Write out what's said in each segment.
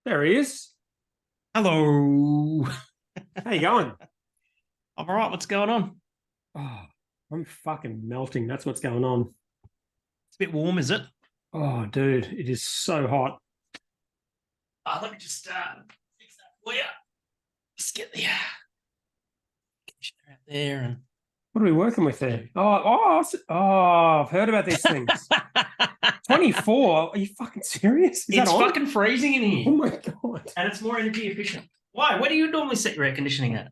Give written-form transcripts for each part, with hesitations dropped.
There he is. Hello. How you going? I'm all right. What's going on? Oh, I'm fucking melting. That's what's going on. It's a bit warm, is it? Oh, dude, it is so hot. Let me just fix that for you. Just get the conditioner out there and What are we working with there? I've heard about these things. 24? Are you fucking serious? Is that it's on? fucking freezing in Oh here, my God. and it's more energy efficient. Why? Where do you normally set your air conditioning at?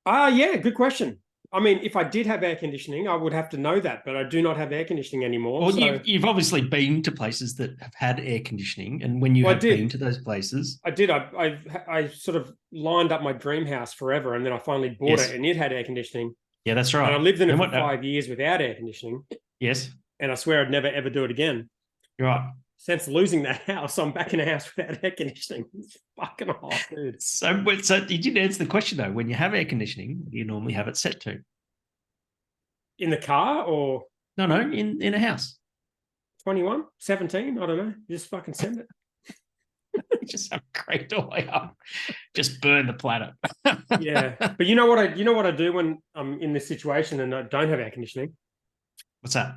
Yeah, good question. I mean, if I did have air conditioning, I would have to know that, but I do not have air conditioning anymore. Well, So, you've obviously been to places that have had air conditioning, and when you well, I have been did. to those places, I did. I sort of lined up my dream house forever, and then I finally bought it, yes, and it had air conditioning. yeah, that's And I right. lived in it And for what? 5 years without air conditioning. Yes, And I swear I'd never ever do it again. you're right. Since losing that house, I'm back in a house without air conditioning. It's fucking hot, dude. So you didn't answer the question though. When you have air conditioning, what do you normally have it set to? In the car or No, in a house. 21, 17? I don't know. Just fucking send it. Just have cranked all the way up. Just burn the planet. Yeah. But you know what I do when I'm in this situation and I don't have air conditioning? What's that?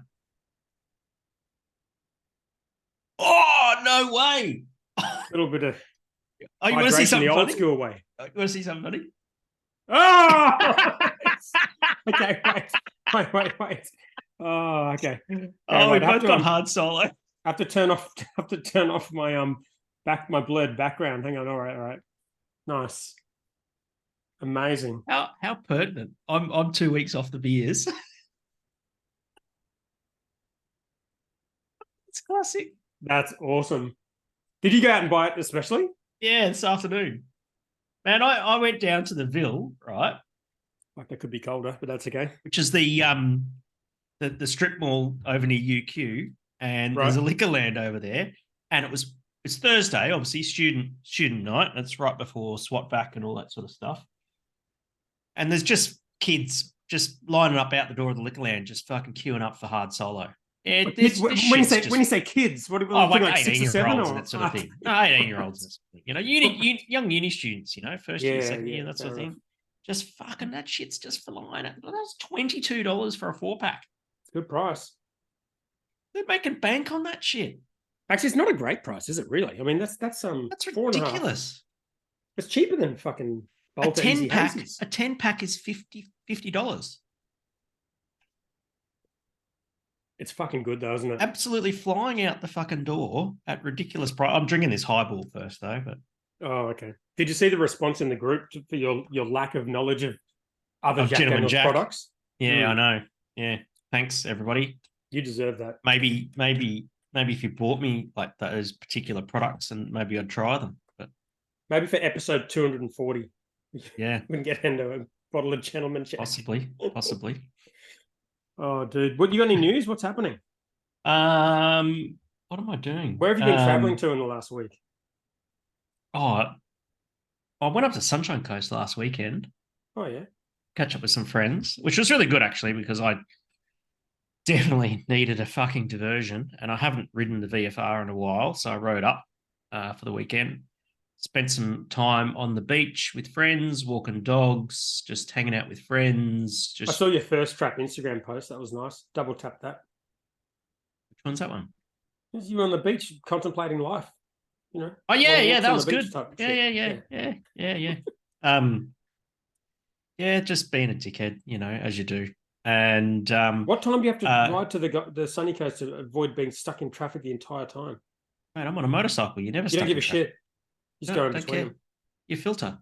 Oh, no way. A little bit of Oh, you want to see hydration the something old funny? school way. You want to see something funny? Oh, okay, wait. Oh, okay. Okay, Oh, we wait. both got hard solo. I have to turn off have to turn off my blurred background. Hang on. All right. Nice. Amazing. How pertinent. I'm 2 weeks off the beers. It's classic. That's awesome. Did you go out and buy it especially? Yeah, this afternoon. Man, I went down to the Ville, right? Like that could be colder, but that's okay. Which is the strip mall over near UQ, and there's Right. a liquor land over there. And it's Thursday, obviously student night. And it's right before SWAT back and all that sort of stuff. And there's just kids just lining up out the door of the liquor land, just fucking queuing up for hard solo. Yeah, But kids, this when shit's you just say kids, what are oh, we like thinking, like 18 6 or year 7 olds and or that sort of thing. No, 18 year olds and that sort of thing. Young uni students, first year, Yeah, second yeah, year, that sort fair of enough. thing. Just fucking that shit's just flying. That was $22 for a 4-pack. Good price. They're making bank on that shit. Actually, it's not a great price, is it really? I mean, that's That's 4.5. ridiculous. It's cheaper than fucking A Bolter 10 Easy pack, Hazies. a 10 pack is $50. It's fucking good though, isn't it? Absolutely flying out the fucking door at ridiculous price. I'm drinking this highball first though, but Oh, okay. Did you see the response in the group for your lack of knowledge of other of Jack Gentleman Daniels Jack. products? Yeah, I know. Yeah. Thanks, everybody. You deserve that. Maybe if you bought me like those particular products, and maybe I'd try them. But Maybe for episode 240, yeah, we can get into a bottle of Gentleman Jack. possibly. Oh, dude. What, you got any news? What's happening? What am I doing? Where have you been traveling to in the last week? Oh, I went up to Sunshine Coast last weekend, Oh, yeah. catch up with some friends, which was really good actually because I definitely needed a fucking diversion, and I haven't ridden the VFR in a while, so I rode up for the weekend. Spent some time on the beach with friends, walking dogs, just hanging out with friends. I Just saw your first trap Instagram post. That was nice. Double tap that. which one's that one? You were on the beach contemplating life, Oh long yeah, walks that on the was beach good. type of Yeah, shit. yeah. Um, yeah, just being a dickhead, as you do. And What time do you have to uh, ride to the sunny coast to avoid being stuck in traffic the entire time? mate, I'm on a motorcycle. You're never You don't stuck give in a traffic. shit. You just No, go in don't between care. them. You filter.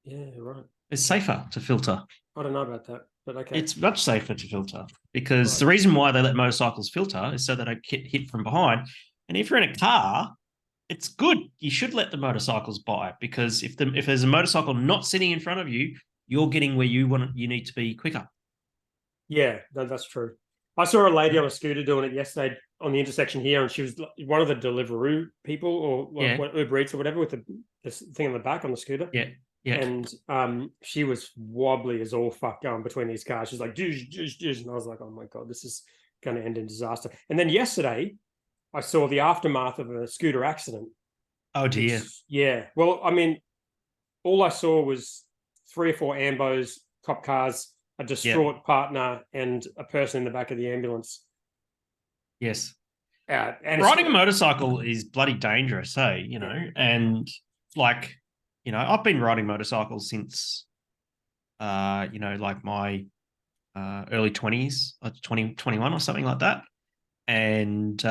Yeah, right. It's safer to filter. I don't know about that, but okay. It's much safer to filter because Right. the reason why they let motorcycles filter is so they don't get hit from behind. And if you're in a car, it's good. You should let the motorcycles by because if there's a motorcycle not sitting in front of you, you're getting where you need to be quicker. Yeah, that's true. I saw a lady on a scooter doing it yesterday on the intersection here, and she was one of the Deliveroo people or Yeah, what Uber Eats or whatever with this thing on the back on the scooter. yeah, yeah. And she was wobbly as all fuck going between these cars. She's like, and I was like, oh my God, this is going to end in disaster. And then yesterday, I saw the aftermath of a scooter accident. Oh dear. Yeah. Well, I mean, all I saw was 3 or 4 ambos, cop cars, a distraught partner, and a person in the back of the ambulance. Yes. And Riding a motorcycle is bloody dangerous, hey, you know, and like, you know, I've been riding motorcycles since, you know, like my early 20s, like 2021 or something like that. And,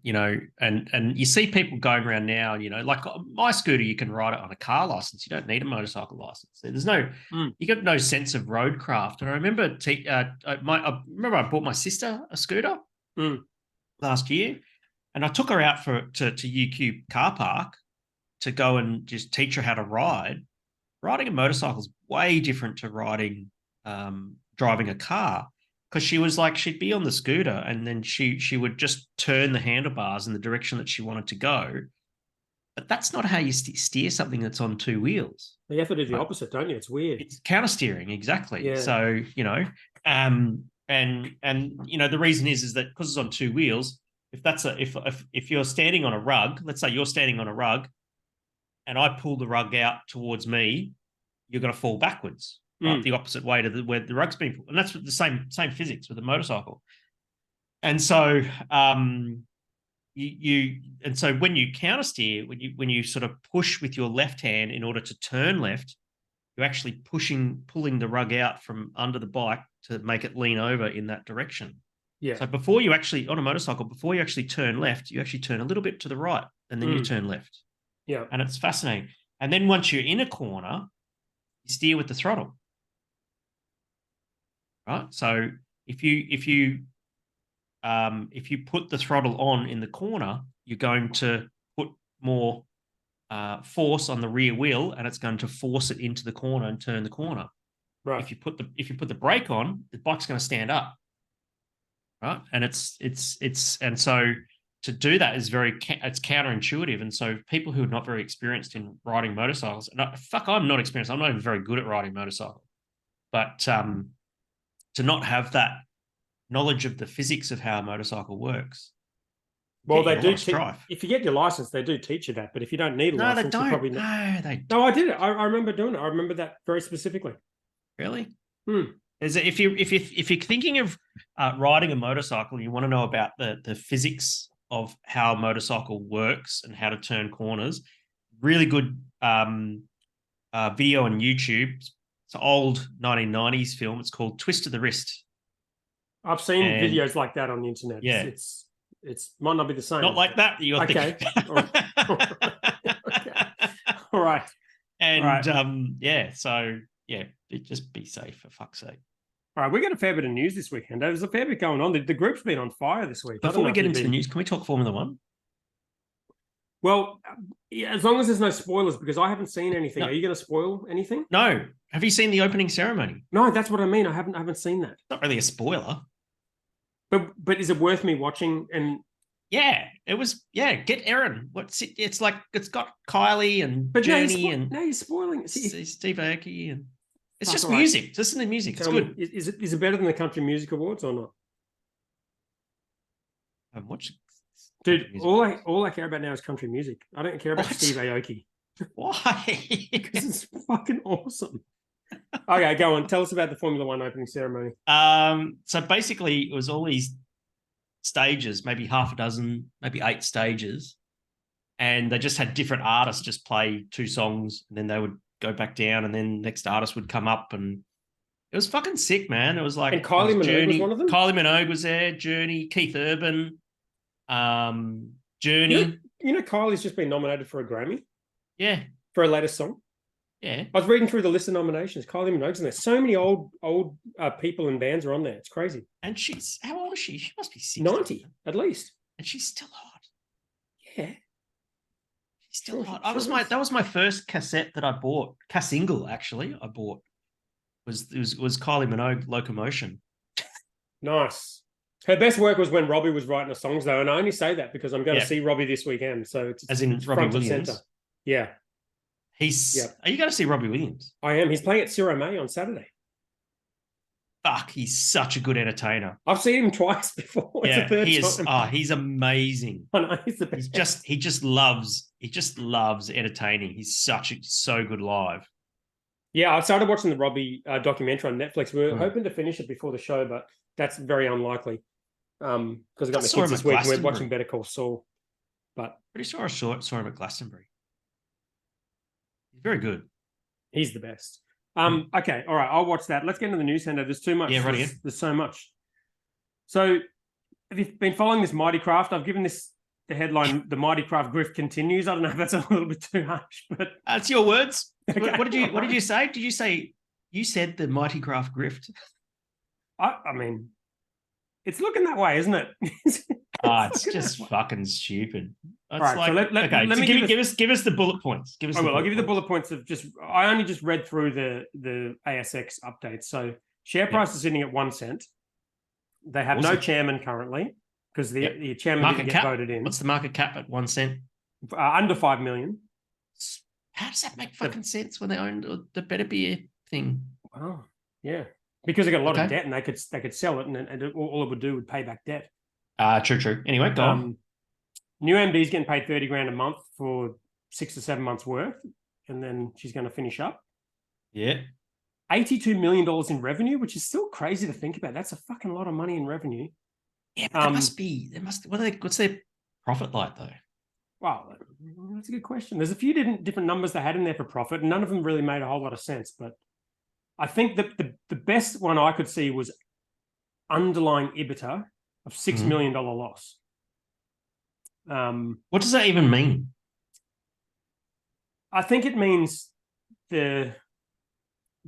you know, and you see people going around now, you know, like my scooter, you can ride it on a car license. You don't need a motorcycle license. There's no, you got no sense of roadcraft. And I remember, I remember I bought my sister a scooter last year, and I took her out to UQ car park to go and just teach her how to ride. Riding a motorcycle is way different to driving a car, because she was like, she'd be on the scooter and then she would just turn the handlebars in the direction that she wanted to go. But that's not how you steer something that's on 2 wheels. You have to do the opposite, don't you? It's weird. It's counter steering, exactly. Yeah. So, you know, and you know, the reason is that because it's on 2 wheels, if you're standing on a rug, let's say you're standing on a rug and I pull the rug out towards me, you're going to fall backwards, right? The opposite way to where the rug's being pulled. And that's the same physics with a motorcycle. And so and so when you counter steer, when you sort of push with your left hand in order to turn left, you're actually pulling the rug out from under the bike to make it lean over in that direction. Yeah. So before you actually, on a motorcycle, before you actually turn left, you actually turn a little bit to the right and then you turn left. Yeah. And it's fascinating. And then once you're in a corner, you steer with the throttle. Right? So if you put the throttle on in the corner, you're going to put more force on the rear wheel, and it's going to force it into the corner and turn the corner. Right. If you put the brake on, the bike's going to stand up. Right. And and so to do that is it's counterintuitive. And so people who are not very experienced in riding motorcycles, and I'm not experienced. I'm not even very good at riding motorcycle, but to not have that knowledge of the physics of how a motorcycle works. Well, they do. If you get your license, they do teach you that. But if you don't need a license, they don't. You probably not. No, they don't. No, I did it. I remember doing it. I remember that very specifically. Really? If you're thinking of riding a motorcycle, you want to know about the physics of how a motorcycle works and how to turn corners. Really good video on YouTube. It's an old 1990s film. It's called Twist of the Wrist. I've seen videos like that on the internet. Yeah. It's might not be the same. Not like that you're okay. thinking. All right. And yeah, so yeah, just be safe for fuck's sake. All right, we got a fair bit of news this weekend. There's a fair bit going on. The group's been on fire this week. Before we get into the news, can we talk Formula One? Well, yeah, as long as there's no spoilers, because I haven't seen anything. No. Are you going to spoil anything? No. Have you seen the opening ceremony? No, that's what I mean. I haven't seen that. It's not really a spoiler. But is it worth me watching? And yeah, it was. Yeah, get Aaron. It's like it's got Kylie and Journey and now you're spoiling it. Steve Aoki, and it's just music. Right. Listen to music. It's good. Is it better than the Country Music Awards or not? I'm watching. Dude, all I care about now is country music. I don't care about Steve Aoki. Why? Because it's fucking awesome. Okay, go on. Tell us about the Formula One opening ceremony. So basically, it was all these stages, maybe half a dozen, maybe 8 stages, and they just had different artists just play 2 songs, and then they would go back down, and then next artist would come up, and it was fucking sick, man. It was like, and Kylie Minogue was one of them. Kylie Minogue was there. Journey, Keith Urban, Journey. You know, Kylie's just been nominated for a Grammy. Yeah, for her latest song. Yeah, I was reading through the list of nominations. Kylie Minogue's in there. So many old people and bands are on there. It's crazy. And she's, how old is she? She must be 60. 90 at least. And she's still hot. Yeah, she's still hot. That was my first cassette that I bought. Single actually, I bought was Kylie Minogue, Locomotion. Nice. Her best work was when Robbie was writing the songs, though, and I only say that because I'm going to see Robbie this weekend. So it's as in Robbie Williams. Center. Yeah. Are you going to see Robbie Williams? I am. He's playing at Ciro May on Saturday. fuck, he's such a good entertainer. I've seen him twice before. It's the third he is. time. Oh, he's amazing. I know, he's the best. He just loves entertaining. He's so good live. Yeah, I started watching the Robbie documentary on Netflix. We were Mm. hoping to finish it before the show, but that's very unlikely. Because I got my saw kids him this at week and we're Glastonbury. watching Better Call Saul. But Pretty sure I saw him at Glastonbury. He's very good. he's the best. Okay, all right, I'll watch that. Let's get into the news center. There's too much. Yeah, right. There's so much. So, have you been following this Mighty Craft? I've given this the headline: "The Mighty Craft Grift Continues." I don't know if that's a little bit too harsh, but That's your words. Okay. What did you say? Did you say you said the Mighty Craft Grift? I mean, it's looking that way, isn't it? It's just fucking stupid. It's right, like, so let me give us the bullet points. Give us. I'll give you the bullet points of just. I only just read through the ASX updates. So share price is sitting at 1 cent. They have no chairman currently because the chairman market didn't get cap voted in. What's the market cap at 1 cent? Under 5 million. How does that make fucking sense when they own the Better Beer thing? Oh, yeah, because they got a lot of debt and they could sell it and all it would do would pay back debt. True. Anyway, go on. New MD's getting paid 30 grand a month for 6 to 7 months worth, and then she's going to finish up. Yeah. $82 million in revenue, which is still crazy to think about. That's a fucking lot of money in revenue. Yeah, but what's their profit like though? Wow, that's a good question. There's a few different numbers they had in there for profit, and none of them really made a whole lot of sense. But I think that the best one I could see was underlying EBITDA of $6 million loss. What does that even mean? I think it means the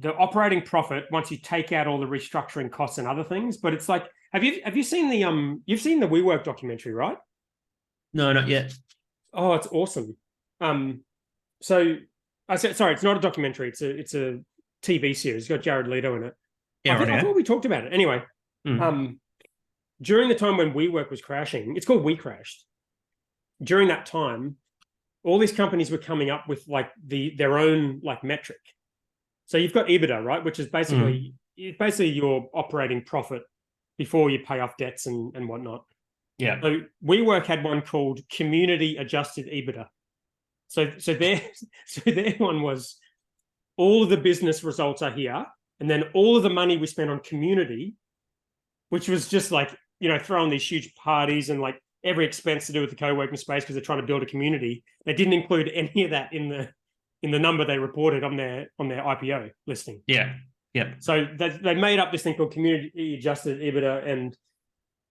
operating profit once you take out all the restructuring costs and other things. But it's like, have you seen you've seen the WeWork documentary, right? No, not yet. Oh, it's awesome. So I said, sorry, it's not a documentary. It's a TV series. It's got Jared Leto in it. Yeah, I thought we talked about it. Anyway, during the time when WeWork was crashing, it's called We Crashed. During that time, all these companies were coming up with like their own like metric. So you've got EBITDA, right? Which is basically your operating profit before you pay off debts and whatnot. Yeah. So WeWork had one called Community Adjusted EBITDA. So their one was all of the business results are here, and then all of the money we spent on community, which was just like, throwing these huge parties and like every expense to do with the co-working space because they're trying to build a community. They didn't include any of that in the number they reported on their IPO listing. Yeah. So they made up this thing called Community Adjusted EBITDA, and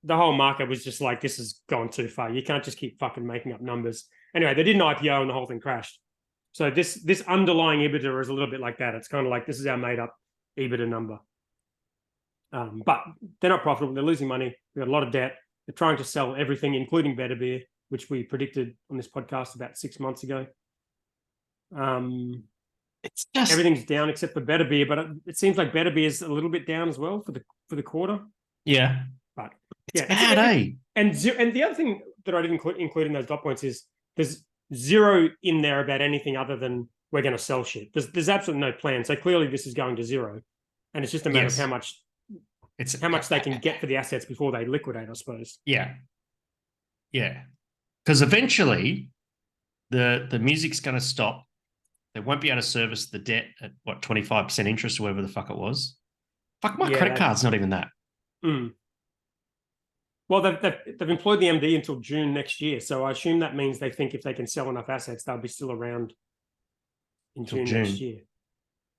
the whole market was just like, this has gone too far. You can't just keep fucking making up numbers. Anyway, they did an IPO and the whole thing crashed. So this underlying EBITDA is a little bit like that. It's kind of like, this is our made up EBITDA number. But they're not profitable. They're losing money. They've got a lot of debt. They're trying to sell everything, including Better Beer, which we predicted on this podcast about 6 months ago. It's just everything's down except for Better Beer, but it seems like Better Beer is a little bit down as well for the quarter. Yeah. But it's bad, eh? And the other thing that I didn't include in those dot points is there's zero in there about anything other than we're going to sell shit. There's absolutely no plan. So clearly this is going to zero, and it's just a matter of how much they can get for the assets before they liquidate, I suppose. Yeah. Because eventually the music's going to stop. They won't be able to service the debt at 25% interest or whatever the fuck it was. Fuck, my credit card's not even that. Well, they've employed the MD until June next year, so I assume that means they think if they can sell enough assets, they'll be still around in June next year.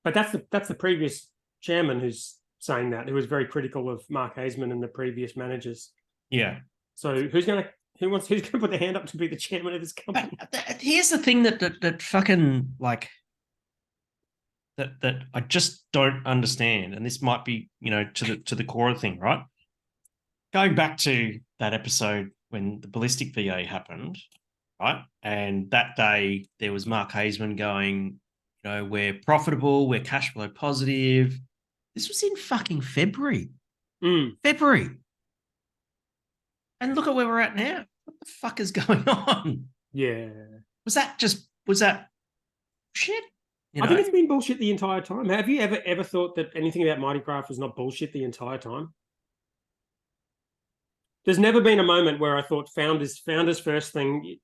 But that's the previous chairman who's saying that, who was very critical of Mark Haseman and the previous managers. Yeah. So who's gonna put their hand up to be the chairman of this company? But here's the thing that fucking like that I just don't understand, and this might be to the core of the thing, right? Going back to that episode when the ballistic VA happened, right? And that day there was Mark Haseman going, we're profitable, we're cash flow positive. This was in fucking February. February. And look at where we're at now. What the fuck is going on? Yeah. Was that shit? You I think know? it's been bullshit the entire time. Have you ever thought that anything about Mighty Craft was not bullshit the entire time? There's never been a moment where I thought founders first thing.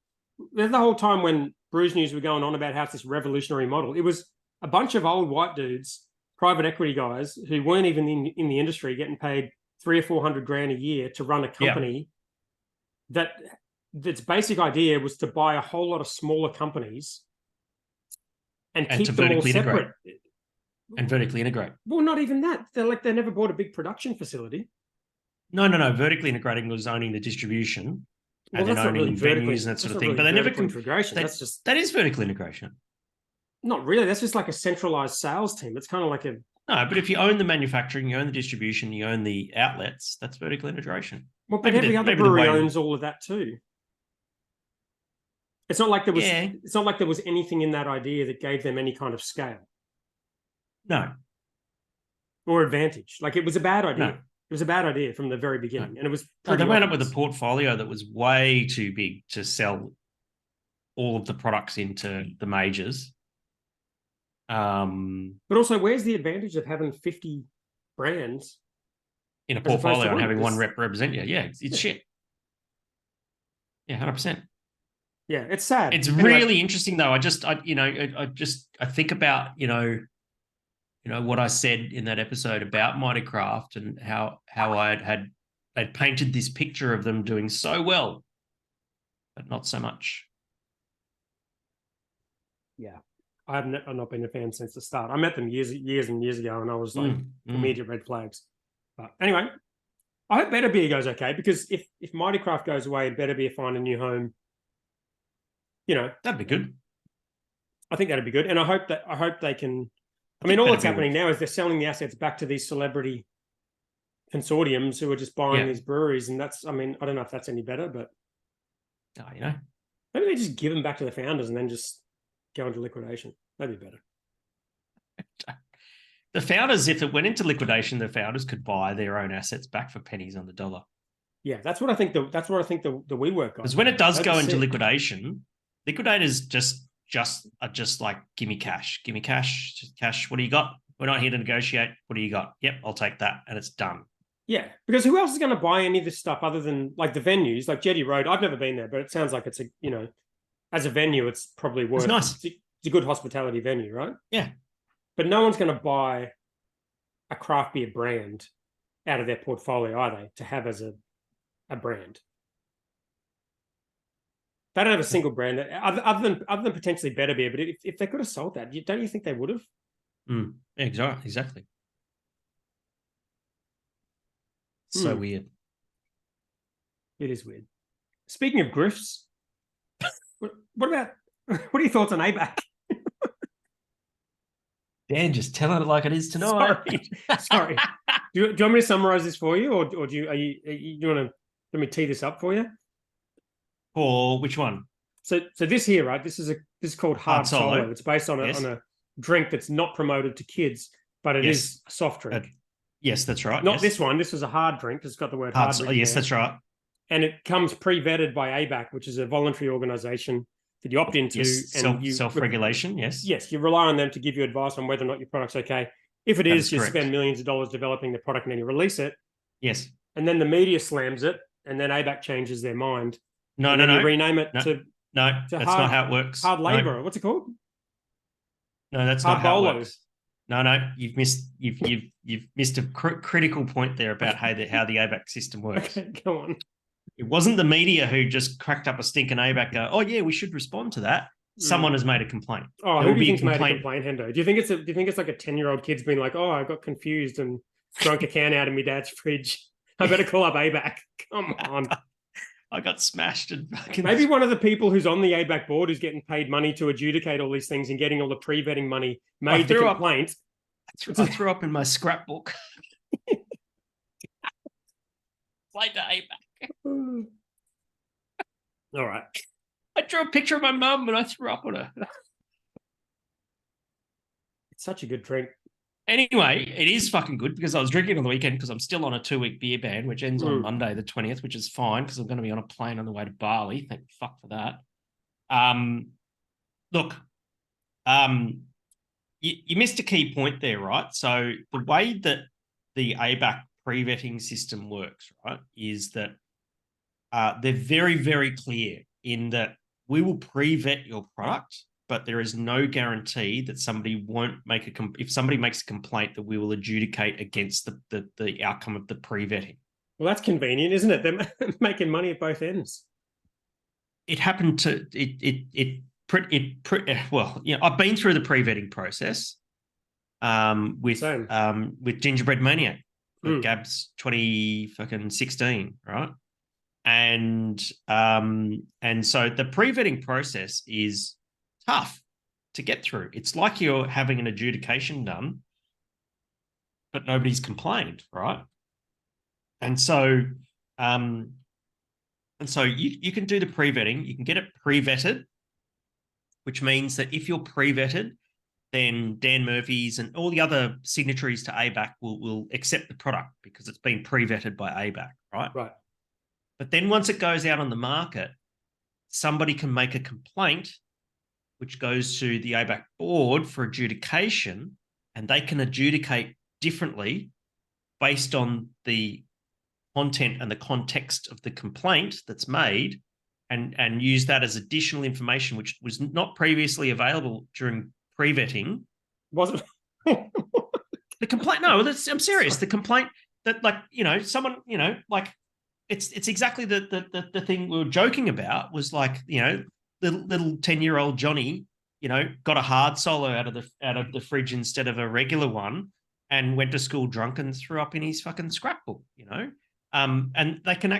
There's the whole time when Brews News were going on about how it's this revolutionary model. It was a bunch of old white dudes, private equity guys who weren't even in the industry, getting paid 300 or 400 grand a year to run a company. That its basic idea was to buy a whole lot of smaller companies and keep them all separate. And vertically integrate. Well, not even that. They never bought a big production facility. No. Vertically integrating was owning the distribution Well, and then that's not really owning vertically, venues and that sort of not thing. really But they never vertical integration. That's just that is vertical integration. not really. That's just like a centralized sales team. It's kind of like a No, but if you own the manufacturing, you own the distribution, you own the outlets, that's vertical integration. well, but every other brewery owns all of that too. It's not like there was. Yeah. It's not like there was anything in that idea that gave them any kind of scale No. or advantage. Like it was a bad idea. No. It was a bad idea from the very beginning, and it was. No, they went up with a portfolio that was way too big to sell all of the products into the majors. But also, where's the advantage of having 50 brands in a portfolio and having one This- rep represent you? Yeah, it's shit. Yeah, 100%. Yeah, it's sad. It's Anyway, really interesting though. I think about, what I said in that episode about Mighty Craft and how I'd painted this picture of them doing so well, but not so much. Yeah, I've not been a fan since the start. I met them years and years ago, and I was like immediate red flags. But anyway, I hope Better Beer goes okay, because if Mighty Craft goes away, Better Beer find a new home. That'd be good. I think that'd be good, and I hope they can. I mean, all that's happening now is they're selling the assets back to these celebrity consortiums who are just buying these breweries, and that's. I mean, I don't know if that's any better, but maybe they just give them back to the founders and then just go into liquidation. That'd be better. The founders, if it went into liquidation, the founders could buy their own assets back for pennies on the dollar. Yeah, that's what I think. That's what I think the WeWork guys. Because when it does go into liquidation, liquidators just like, give me cash, just cash. What do you got? We're not here to negotiate. What do you got? Yep, I'll take that, and it's done. Yeah, because who else is going to buy any of this stuff other than like the venues, like Jetty Road? I've never been there, but it sounds like it's as a venue, it's probably worth. It's nice. It's a good hospitality venue, right? Yeah. But no one's going to buy a craft beer brand out of their portfolio, are they? To have as a brand. They don't have a single brand other than potentially Better Beer. But if they could have sold that, don't you think they would have? Yeah, exactly. So weird. It is weird. Speaking of grifts, what are your thoughts on ABAC? Dan, just tell it like it is tonight. Sorry. Do you want me to summarize this for you, or do you want to let me tee this up for you? For which one? So this here, right? This is called Hard Solo. It's based on a drink that's not promoted to kids, but it is a soft drink. Yes, that's right. Not this one. This was a hard drink. It's got the word hard drink. Yes, that's right. And it comes pre-vetted by ABAC, which is a voluntary organization that you opt into. Yes, and self-regulation, yes. Yes, you rely on them to give you advice on whether or not your product's okay. If it is, you spend millions of dollars developing the product and then you release it. Yes. And then the media slams it, and then ABAC changes their mind. No. You rename it to that's not how it works. Hard labor. No. What's it called? No, that's not how it works. No, you've missed a critical point there about how the ABAC system works. Okay, go on. It wasn't the media who just cracked up a stink and ABAC go, oh yeah, we should respond to that. Someone has made a complaint. Oh, who do you think's made a complaint, Hendo? Do you think it's like a 10-year-old kid's been like, oh, I got confused and drunk a can out of my dad's fridge. I better call up ABAC. Come on. I got smashed and fucking... Maybe one of the people who's on the ABAC board who's getting paid money to adjudicate all these things and getting all the pre-vetting money made the complaint. I threw up in my scrapbook. Played to ABAC. All right. I drew a picture of my mum and I threw up on her. It's such a good drink. Anyway, it is fucking good because I was drinking on the weekend because I'm still on a 2-week beer ban, which ends on Monday the 20th, which is fine because I'm going to be on a plane on the way to Bali. Thank fuck for that. Look, you missed a key point there, right? So the way that the ABAC pre-vetting system works, right, is that they're very, very clear in that we will pre-vet your product, but there is no guarantee that somebody won't make if somebody makes a complaint that we will adjudicate against the outcome of the pre-vetting. Well, that's convenient, isn't it? They're making money at both ends. It happened to well, you know, I've been through the pre-vetting process with Gingerbread Maniac, with Gab's 2016, right? And so the pre-vetting process is tough to get through. It's like you're having an adjudication done, but nobody's complained, right? And so you can do the pre-vetting, you can get it pre-vetted, which means that if you're pre-vetted, then Dan Murphy's and all the other signatories to ABAC will accept the product because it's been pre-vetted by ABAC, right? Right. But then once it goes out on the market, somebody can make a complaint, which goes to the ABAC board for adjudication, and they can adjudicate differently based on the content and the context of the complaint that's made, and use that as additional information, which was not previously available during pre-vetting. Wasn't the complaint? No, I'm serious. The complaint that, like, you know, someone, you know, like it's exactly the thing we were joking about was, like, you know, little 10-year-old Johnny, you know, got a hard solo out of the fridge instead of a regular one, and went to school drunk and threw up in his fucking scrapbook, you know. And they can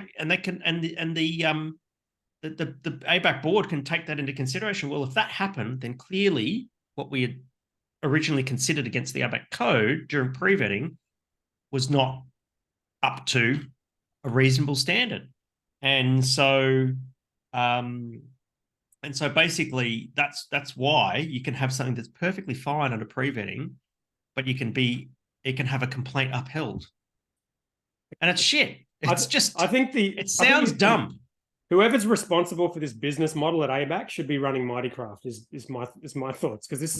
the ABAC board can take that into consideration. Well, if that happened, then clearly what we had originally considered against the ABAC code during pre-vetting was not up to a reasonable standard. And so basically that's why you can have something that's perfectly fine under pre-vetting, but it can have a complaint upheld. And it's shit. It sounds dumb. Whoever's responsible for this business model at ABAC should be running Mighty Craft. Is my thoughts, because this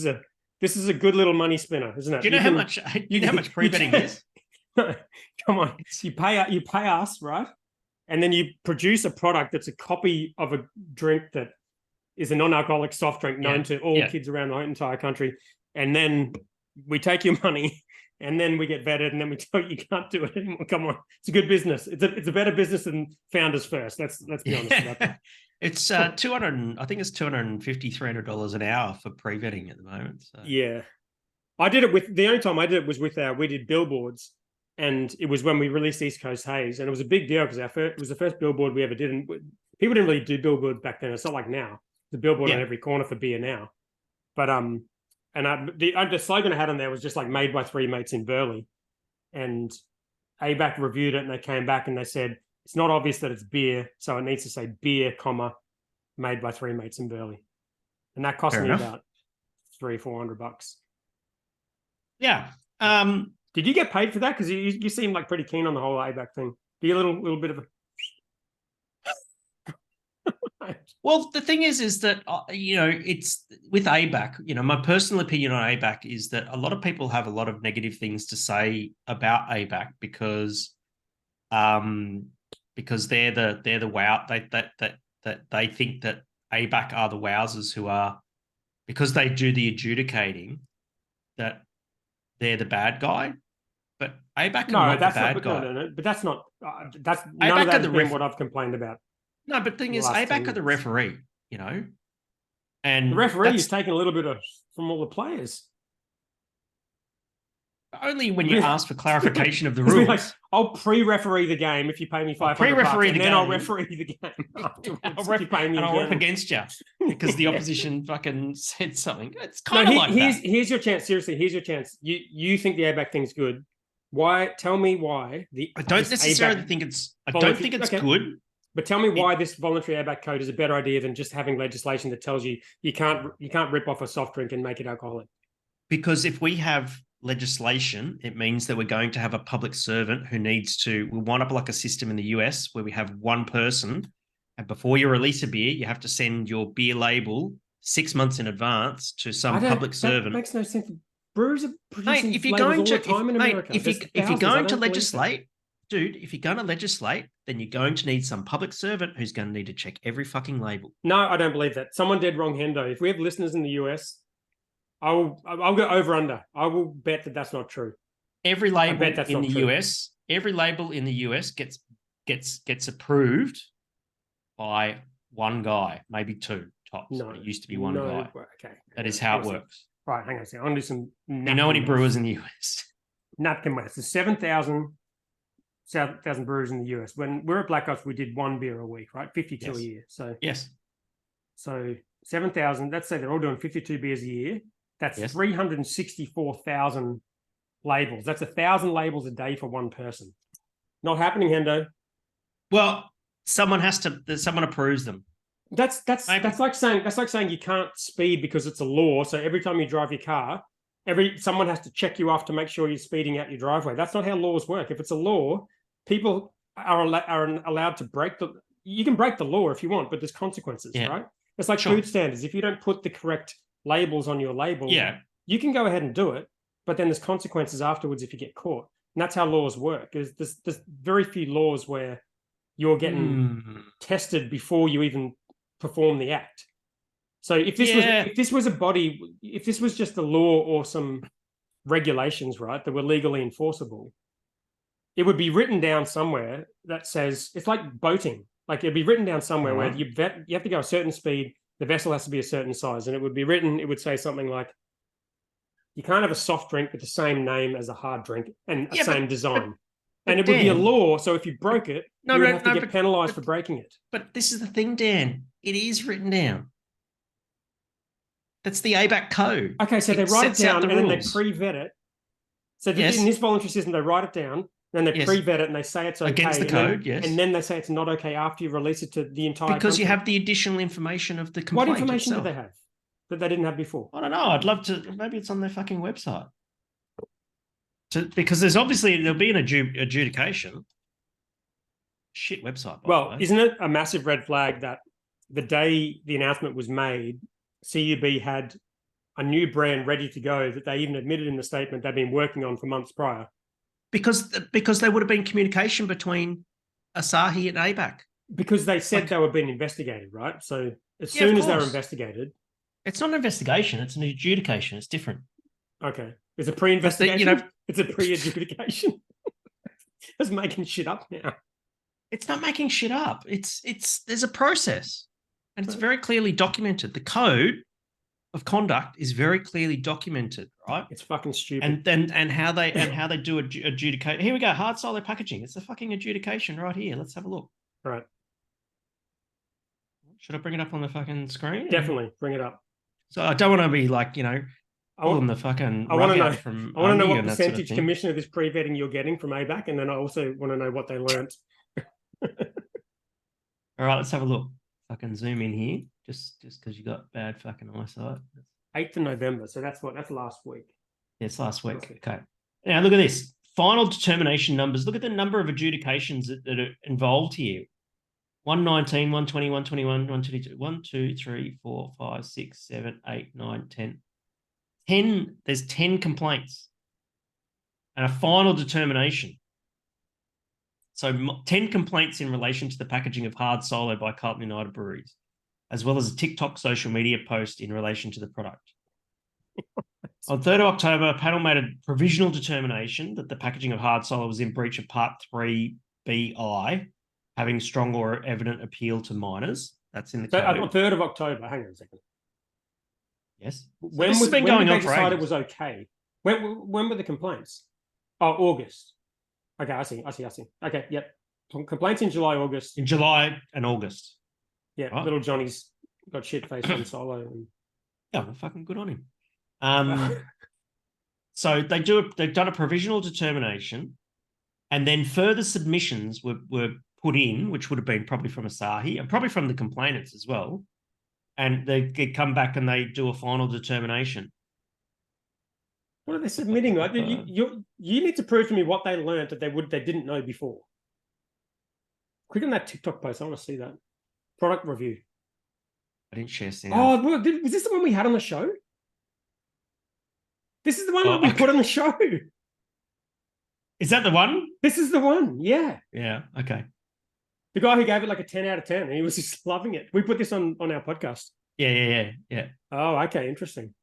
is a good little money spinner, isn't it? Do you know how much pre-vetting is? Come on, you pay us, right? And then you produce a product that's a copy of a drink that is a non-alcoholic soft drink known to all kids around the entire country, and then we take your money. And then we get vetted, and then we tell you can't do it anymore. Come on, it's a good business. It's a better business than Founders First. Let's be honest about that. It's I think it's $250-$300 an hour for pre-vetting at the moment. So. Yeah, I did it the only time I did it was we did billboards, and it was when we released East Coast Haze, and it was a big deal because it was the first billboard we ever did, and people didn't really do billboards back then. It's not like now. The billboard on every corner for beer now, but And the slogan I had on there was just like made by three mates in Burleigh. And ABAC reviewed it, and they came back and they said, it's not obvious that it's beer, so it needs to say beer, made by three mates in Burleigh. And that cost me about $300-$400. Yeah. Did you get paid for that? Because you seem like pretty keen on the whole ABAC thing. Be a little bit of a... Well, the thing is that, you know, it's with ABAC, you know, my personal opinion on ABAC is that a lot of people have a lot of negative things to say about ABAC because they're the wow, they think that ABAC are the wowsers who are, because they do the adjudicating, that they're the bad guy. But ABAC are not the bad guy. No, but that's not, that's none of that has been what I've complained about. No, but the thing is, ABAC are the referee, you know, and the referee is taking a little bit from all the players. Only when you ask for clarification of the rules. Like, I'll pre-referee the game if you pay me $500, and then I'll referee the game afterwards. I'll rep against you because the opposition fucking said something. It's kind of like that. Here's your chance. Seriously, here's your chance. You think the ABAC thing's good? Why? Tell me why. I don't necessarily think it's. I don't think it's good. But tell me why this voluntary ABAC code is a better idea than just having legislation that tells you you can't rip off a soft drink and make it alcoholic. Because if we have legislation, it means that we're going to have a public servant who needs to. We'll wind up like a system in the US where we have one person, and before you release a beer, you have to send your beer label 6 months in advance to some public servant. That makes no sense. Brewers are producing Mate, if you're labels going all to, the time in mate, America. if There's you're thousands, I going to don't believe that. legislate, dude, if you're going to legislate, then you're going to need some public servant who's going to need to check every fucking label. No, I don't believe that. Someone did wrong, Hendo. If we have listeners in the US, I'll go over under. I will bet that that's not true. Every label bet that's in not the true. US, every label in the US gets approved by one guy, maybe two tops. No, It used to be one guy. Okay, that is how it works. Right, hang on a second. I'll do some. Do you know any math. brewers in the US? Napkin maths. There's 7,000 brewers in the US. When we're at Black Ops, we did one beer a week, right? 52 Yes. a year. So yes. So 7,000. Let's say they're all doing 52 beers a year. That's Yes. 364,000 labels. That's 1,000 labels a day for one person. Not happening, Hendo. Well, someone approves them. That's like saying you can't speed because it's a law. So every time you drive your car, someone has to check you off to make sure you're speeding out your driveway. That's not how laws work. If it's a law, people are allowed to break the. You can break the law if you want, but there's consequences, right? It's like food standards. If you don't put the correct labels on your label, you can go ahead and do it, but then there's consequences afterwards if you get caught. And that's how laws work. There's very few laws where you're getting tested before you even perform the act. So if this was a body, if this was just a law or some regulations, right, that were legally enforceable, it would be written down somewhere that says it's like boating. Like it'd be written down somewhere where you have to go a certain speed, the vessel has to be a certain size, and it would be written. It would say something like, "You can't have a soft drink with the same name as a hard drink and the same design." And it would be a law. So if you broke it, you would have to get penalized for breaking it. But this is the thing, Dan. It is written down. That's the ABAC code. Okay, so they write it down and then they pre-vet it. So in this voluntary system, they write it down, then they pre-vet it and they say it's okay. Against the code, And then they say it's not okay after you release it to the entire Because country. you have the additional information of the complaint. What information itself. do they have that they didn't have before? I don't know. I'd love to. Maybe it's on their fucking website. Because there'll be an adjudication. Shit website. Well, isn't it a massive red flag that the day the announcement was made, CUB had a new brand ready to go that they even admitted in the statement they'd been working on for months prior? Because there would have been communication between Asahi and ABAC. Because they said they were being investigated, right? So as soon as they were investigated. It's not an investigation. It's an adjudication. It's different. Okay. It's a pre-investigation? It's a pre-adjudication. It's making shit up now. It's not making shit up. There's a process. And it's very clearly documented. The code of conduct is very clearly documented, right? It's fucking stupid. And how they do adjudicate. Here we go. Hard silo packaging. It's a fucking adjudication right here. Let's have a look. Right. Should I bring it up on the fucking screen? Definitely bring it up. So I don't want to be like, I want the fucking. I want to know what percentage commission of this pre-vetting you're getting from ABAC, and then I also want to know what they learned. All right, let's have a look. Fucking zoom in here, just because you got bad fucking eyesight. 8th of November, so that's last week. Yes, last week. Okay. Now look at this. Final determination numbers. Look at the number of adjudications that are involved here. 119, 120, 121, 122, 1, 2, 3, 4, 5, 6, 7, 8, 9, 10. 10, there's 10 complaints and a final determination. So 10 complaints in relation to the packaging of Hard Solo by Carlton United Breweries, as well as a TikTok social media post in relation to the product. On 3rd of October, a panel made a provisional determination that the packaging of Hard Solo was in breach of Part 3 BI, having strong or evident appeal to minors. That's in the code. On 3rd of October, hang on a second. Yes. When was been going on for ages. It was okay. When were the complaints? Oh, August. Okay, I see. Okay, yep. Complaints in July, August. In July and August. Yeah, right. Little Johnny's got shit faced on Solo. And... Yeah, well, fucking good on him. So they've done a provisional determination, and then further submissions were put in, which would have been probably from Asahi and probably from the complainants as well. And they come back and they do a final determination. What are they submitting? Like you need to prove to me what they learned that they didn't know before. Click on that TikTok post. I want to see that product review. I didn't share sound. Oh, was this the one we had on the show? This is the one that we put on the show. Is that the one? This is the one. Yeah. Yeah. Okay. The guy who gave it like a 10 out of 10, and he was just loving it. We put this on our podcast. Yeah. Oh, okay. Interesting.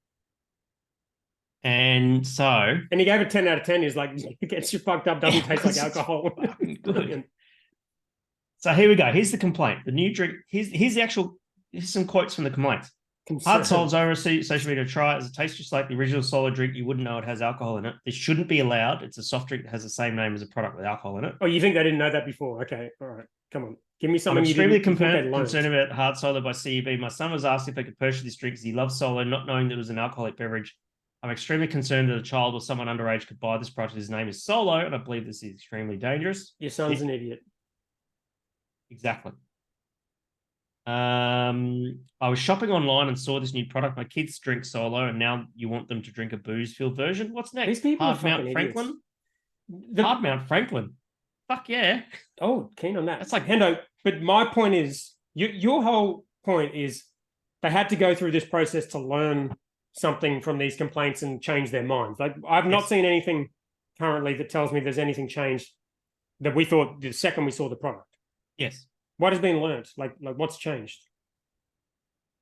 And he gave it 10 out of 10. He's like, it gets you fucked up, doesn't taste like alcohol. Good. So here we go. Here's the complaint. The new drink. Here's some quotes from the complaints. Hard Soul's over social media try as it tastes just like the original solo drink. You wouldn't know it has alcohol in it. This shouldn't be allowed. It's a soft drink that has the same name as a product with alcohol in it. Oh, you think they didn't know that before? Okay, all right. Come on. Give me something. I'm extremely concerned about Hard Solo by CEB. My son was asked if they could purchase this drink because he loves Solo, not knowing that it was an alcoholic beverage. I'm extremely concerned that a child or someone underage could buy this product. His name is Solo, and I believe this is extremely dangerous. Your son's an idiot. Exactly. I was shopping online and saw this new product. My kids drink Solo, and now you want them to drink a booze-filled version. What's next? These people Hard Mount Franklin. Hard Mount Franklin. Fuck yeah. Oh, keen on that. That's like Hendo. But my point is, your whole point is, they had to go through this process to learn something from these complaints and change their minds. Like, I've not seen anything currently that tells me there's anything changed that we thought the second we saw the product. Yes. What has been learned? Like what's changed?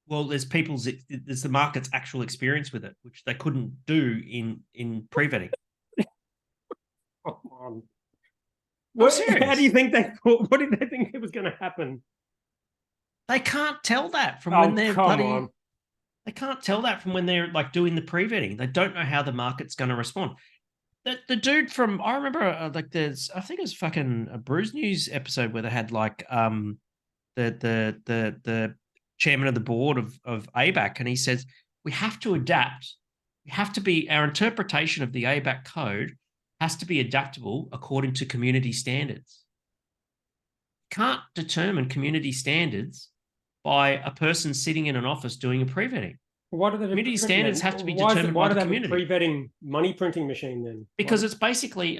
Well, there's the market's actual experience with it, which they couldn't do in pre-vetting. Come on. How do you think they thought? What did they think it was going to happen? They can't tell that from when they're bloody. On. They can't tell that from when they're like doing the pre-vetting. They don't know how the market's going to respond. The dude from, I remember I think it was fucking a Brews News episode where they had like the chairman of the board of ABAC, and he says we have to adapt. We have to be, our interpretation of the ABAC code has to be adaptable according to community standards. Can't determine community standards by a person sitting in an office doing a pre-vetting. What are the community standards have to be determined by the community? Why do they have a pre-vetting money printing machine then? Because it's basically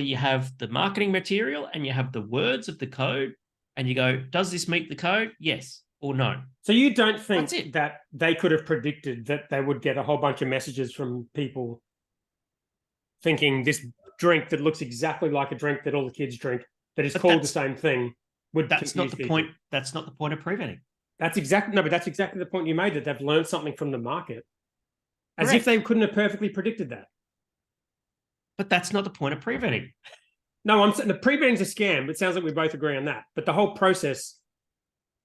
you have the marketing material and you have the words of the code, and you go, does this meet the code? Yes or no. So you don't think that they could have predicted that they would get a whole bunch of messages from people thinking this drink that looks exactly like a drink that all the kids drink that is called the same thing would that's not the people. Point. That's not the point of pre-vetting. That's exactly the point you made, that they've learned something from the market. As if they couldn't have perfectly predicted that. But that's not the point of pre-vetting. No, I'm saying the pre-vetting's a scam. It sounds like we both agree on that. But the whole process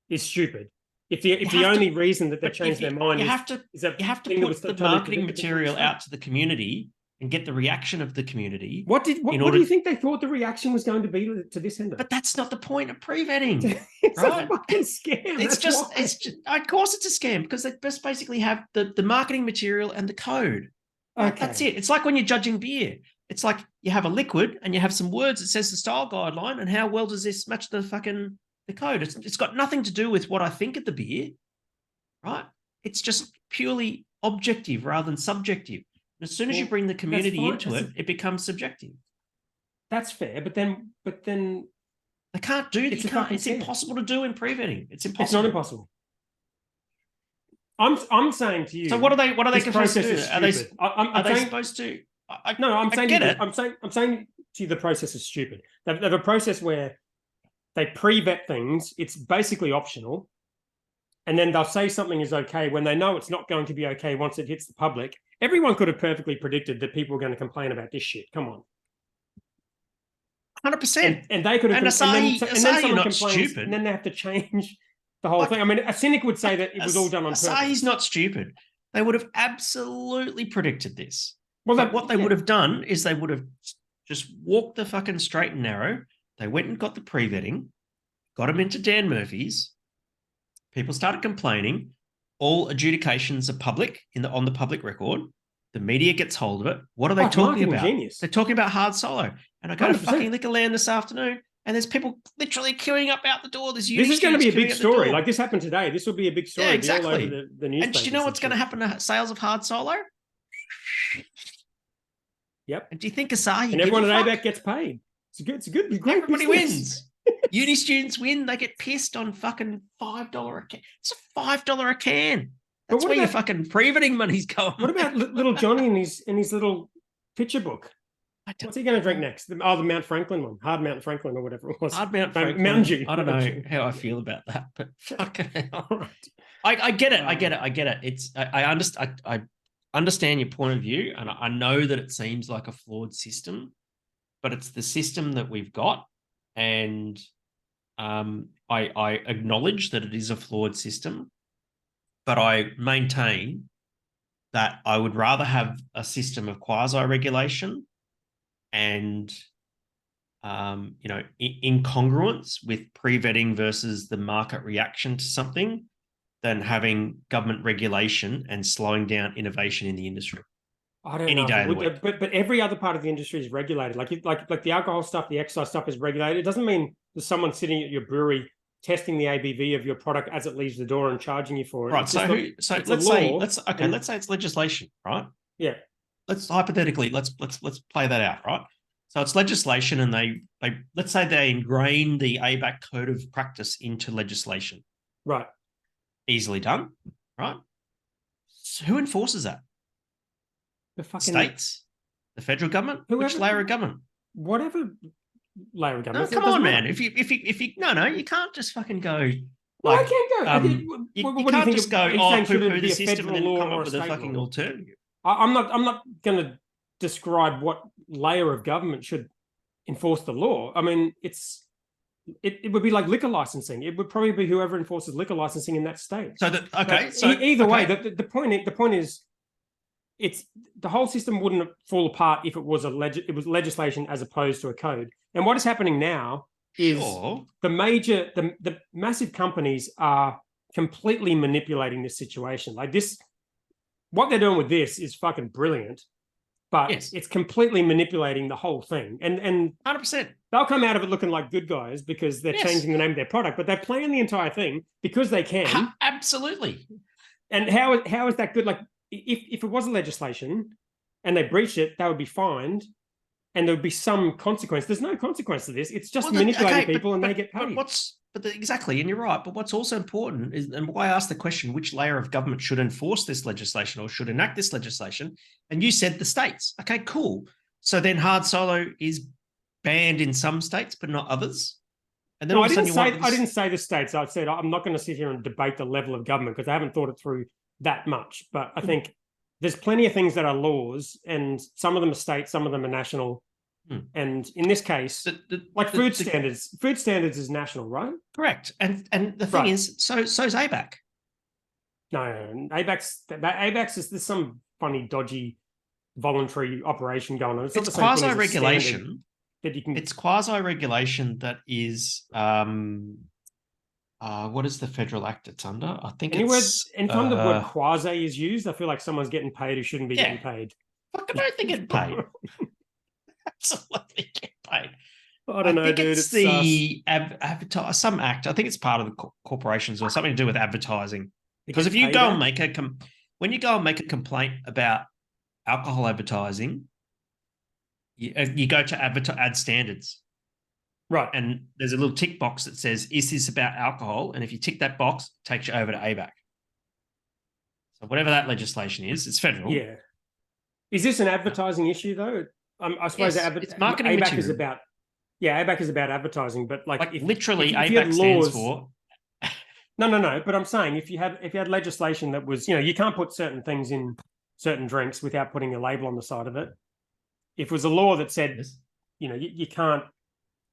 is stupid. If the only reason that they changed their mind is that you have to put the marketing material out to the community and get the reaction of the community. What do you think they thought the reaction was going to be to this end? But that's not the point of pre-vetting. It's a fucking scam. It's just, of course it's a scam, because they just basically have the marketing material and the code. Okay. That's it. It's like when you're judging beer. It's like you have a liquid and you have some words that says the style guideline, and how well does this match the code? It's got nothing to do with what I think of the beer, right? It's just purely objective rather than subjective. As soon as you bring the community into it, it becomes subjective. That's fair, but then they can't do that. It's impossible to do in pre-vetting. It's impossible. It's not impossible. I'm saying to you. So what are they supposed to do? Are they supposed to? I'm saying to you the process is stupid. They have a process where they pre-vet things. It's basically optional. And then they'll say something is okay when they know it's not going to be okay once it hits the public. Everyone could have perfectly predicted that people were going to complain about this shit. Come on. 100%. And they could have... And Asahi, and then someone not complains, stupid. And then they have to change the whole thing. I mean, a cynic would say that it was all done on purpose. Asahi's not stupid. They would have absolutely predicted this. Well, what they would have done is they would have just walked the fucking straight and narrow. They went and got the pre-vetting, got them into Dan Murphy's. People started complaining. All adjudications are public on the public record. The media gets hold of it. What are they talking about? Genius. They're talking about Hard Solo. And I go 100%. to fucking Liquorland this afternoon, and there's people literally queuing up out the door. This is going to be a big story. Like this happened today. This will be a big story. Yeah, exactly. All over the newspapers. And do you know what's going to happen to sales of Hard Solo? Yep. And do you think Asahi and everyone at ABAC gets paid? It's a good. Everybody wins. Uni students win. They get pissed on fucking $5 a can. It's a $5 a can. That's where your fucking pre-vetting money's going. What about little Johnny and his little picture book? What's he going to drink next? The Mount Franklin one, Hard Mount Franklin or whatever it was. Hard Mount Franklin. Mountain Dew. I don't know how I feel about that, but fucking hell. I get it. I get it. It's I understand your point of view, and I know that it seems like a flawed system, but it's the system that we've got, and I acknowledge that it is a flawed system, but I maintain that I would rather have a system of quasi-regulation and incongruence with pre-vetting versus the market reaction to something than having government regulation and slowing down innovation in the industry. I don't know. But every other part of the industry is regulated. Like the alcohol stuff, the excise stuff is regulated. It doesn't mean there's someone sitting at your brewery testing the ABV of your product as it leaves the door and charging you for it. Right. So let's say it's legislation, right? Yeah. Let's hypothetically let's play that out, right? So it's legislation, and they let's say they ingrain the ABAC code of practice into legislation. Right. Easily done, right? So who enforces that? The fucking states, the federal government, which layer of government? Whatever layer of government. No, come on, man. If you you can't just fucking go. Well, I can't go. You can't just go, poo-poo the system and then come up with a fucking alternative. I'm not going to describe what layer of government should enforce the law. I mean, it would be like liquor licensing. It would probably be whoever enforces liquor licensing in that state. Either way, the point is, it's the whole system wouldn't fall apart if it was legislation as opposed to a code. And what is happening now is the massive companies are completely manipulating this situation. Like this, what they're doing with this is fucking brilliant, but it's completely manipulating the whole thing. And 100%. They'll come out of it looking like good guys because they're changing the name of their product, but they're playing the entire thing because they can. Absolutely. And how is that good? Like if it wasn't legislation and they breached it, they would be fined and there would be some consequence. There's no consequence to this. It's just manipulating people and they get paid. Exactly, and you're right. But what's also important is, and why I asked the question, which layer of government should enforce this legislation or should enact this legislation? And you said the states. Okay, cool. So then hard solo is banned in some states, but not others. And then I didn't say the states. I said I'm not going to sit here and debate the level of government because I haven't thought it through that much. But I think there's plenty of things that are laws, and some of them are state, some of them are national. And in this case, food standards is national, right? Correct. And the thing is, so's ABAC. No, ABAC's is there's some funny, dodgy, voluntary operation going on. It's quasi-regulation. It's quasi-regulation that is what is the federal act it's under? I think anytime the word quasi is used, I feel like someone's getting paid who shouldn't be getting paid. Fuck, I don't think it's paid. Absolutely get paid. I don't know, dude. It's the some act. I think it's part of the corporations or something to do with advertising. Because if you go and make a complaint about alcohol advertising, you go to ad standards, right? And there's a little tick box that says, "Is this about alcohol?" And if you tick that box, it takes you over to ABAC. So whatever that legislation is, it's federal. Yeah. Is this an advertising issue though? I suppose it's marketing ABAC material. is about ABAC is about advertising, but like literally ABAC stands for. No. But I'm saying if you had legislation that was, you can't put certain things in certain drinks without putting a label on the side of it. If it was a law that said, you can't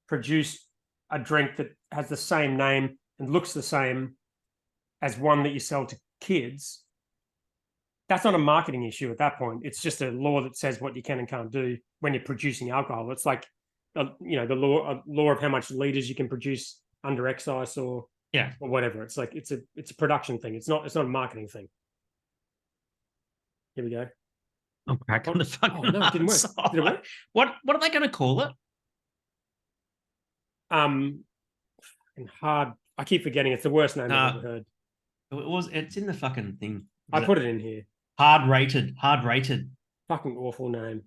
produce a drink that has the same name and looks the same as one that you sell to kids, that's not a marketing issue at that point. It's just a law that says what you can and can't do when you're producing alcohol. It's like, the law of how much liters you can produce under excise or whatever. It's like it's a production thing. It's not a marketing thing. Here we go. I'm cracking the fucking. Oh, no, it didn't work. Did it work? What are they going to call it? Hard. I keep forgetting. It's the worst name I've ever heard. It's in the fucking thing. I put it in here. Hard rated. Fucking awful name.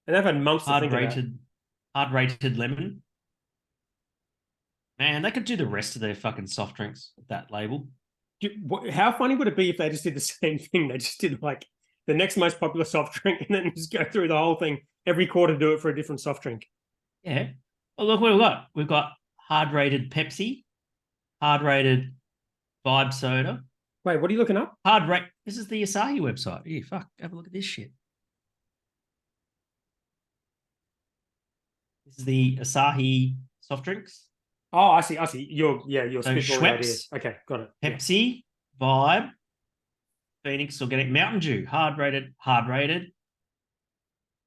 And they've had months to think about it. Hard rated lemon. Man, they could do the rest of their fucking soft drinks with that label. How funny would it be if they just did the same thing? They just did like the next most popular soft drink and then just go through the whole thing every quarter, do it for a different soft drink. Yeah. Well, look what we've got. We've got hard rated Pepsi, hard rated Vibe Soda. Wait, what are you looking up? Hard rate. This is the Asahi website. Yeah, fuck. Have a look at this shit. This is the Asahi soft drinks. Oh, I see. You're So spitballing ideas. Schweppes, Okay, got it. Pepsi, Vibe, Phoenix Organic, Mountain Dew, hard rated, hard rated.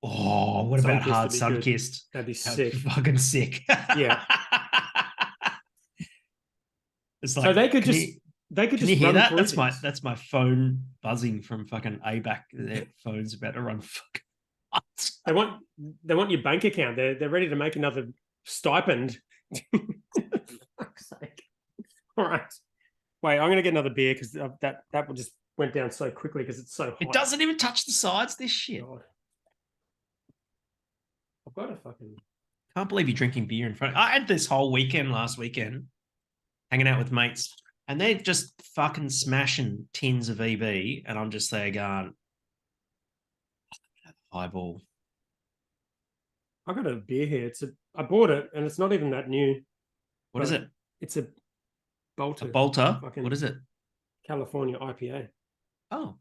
Oh, what about hard Sunkissed? That'd be sick. Fucking sick. Yeah. It's like, So they could just can you hear that? That's That's my phone buzzing from fucking ABAC. Their phone's about to run fucking. They want your bank account. They're ready to make another stipend. Fuck's sake. All right. Wait, I'm gonna get another beer because that just went down so quickly because it's so hot. It doesn't even touch the sides. This shit. God. I've got a fucking. Can't believe you're drinking beer in front. I had this whole weekend last weekend, hanging out with mates, and they're just fucking smashing tins of EB, and I'm just there going, highball. I got a beer here. I bought it, and it's not even that new. What is it? It's a Bolter. A Bolter? What is it? California IPA. Oh.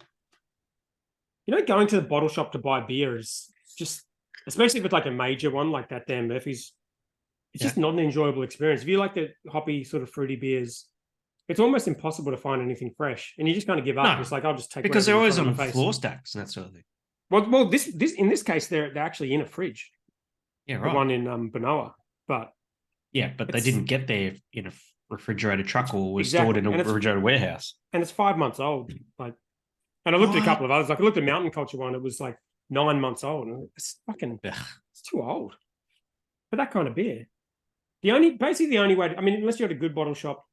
You know, going to the bottle shop to buy beer is just, especially with like a major one like that Dan Murphy's, it's just not an enjoyable experience. If you like the hoppy sort of fruity beers, it's almost impossible to find anything fresh, and you just kind of give up. It's like I'll just take because they're always on floor stacks and that sort of thing. Well, this in this case they're actually in a fridge. Yeah, right. The one in Benoa, but they didn't get there in a refrigerated truck or was stored in a refrigerated warehouse. And it's 5 months old. Like, and I looked at a couple of others. Like I looked at Mountain Culture one. It was like 9 months old. And it's fucking, it's too old for that kind of beer. Basically the only way. I mean, unless you're at a good bottle shop,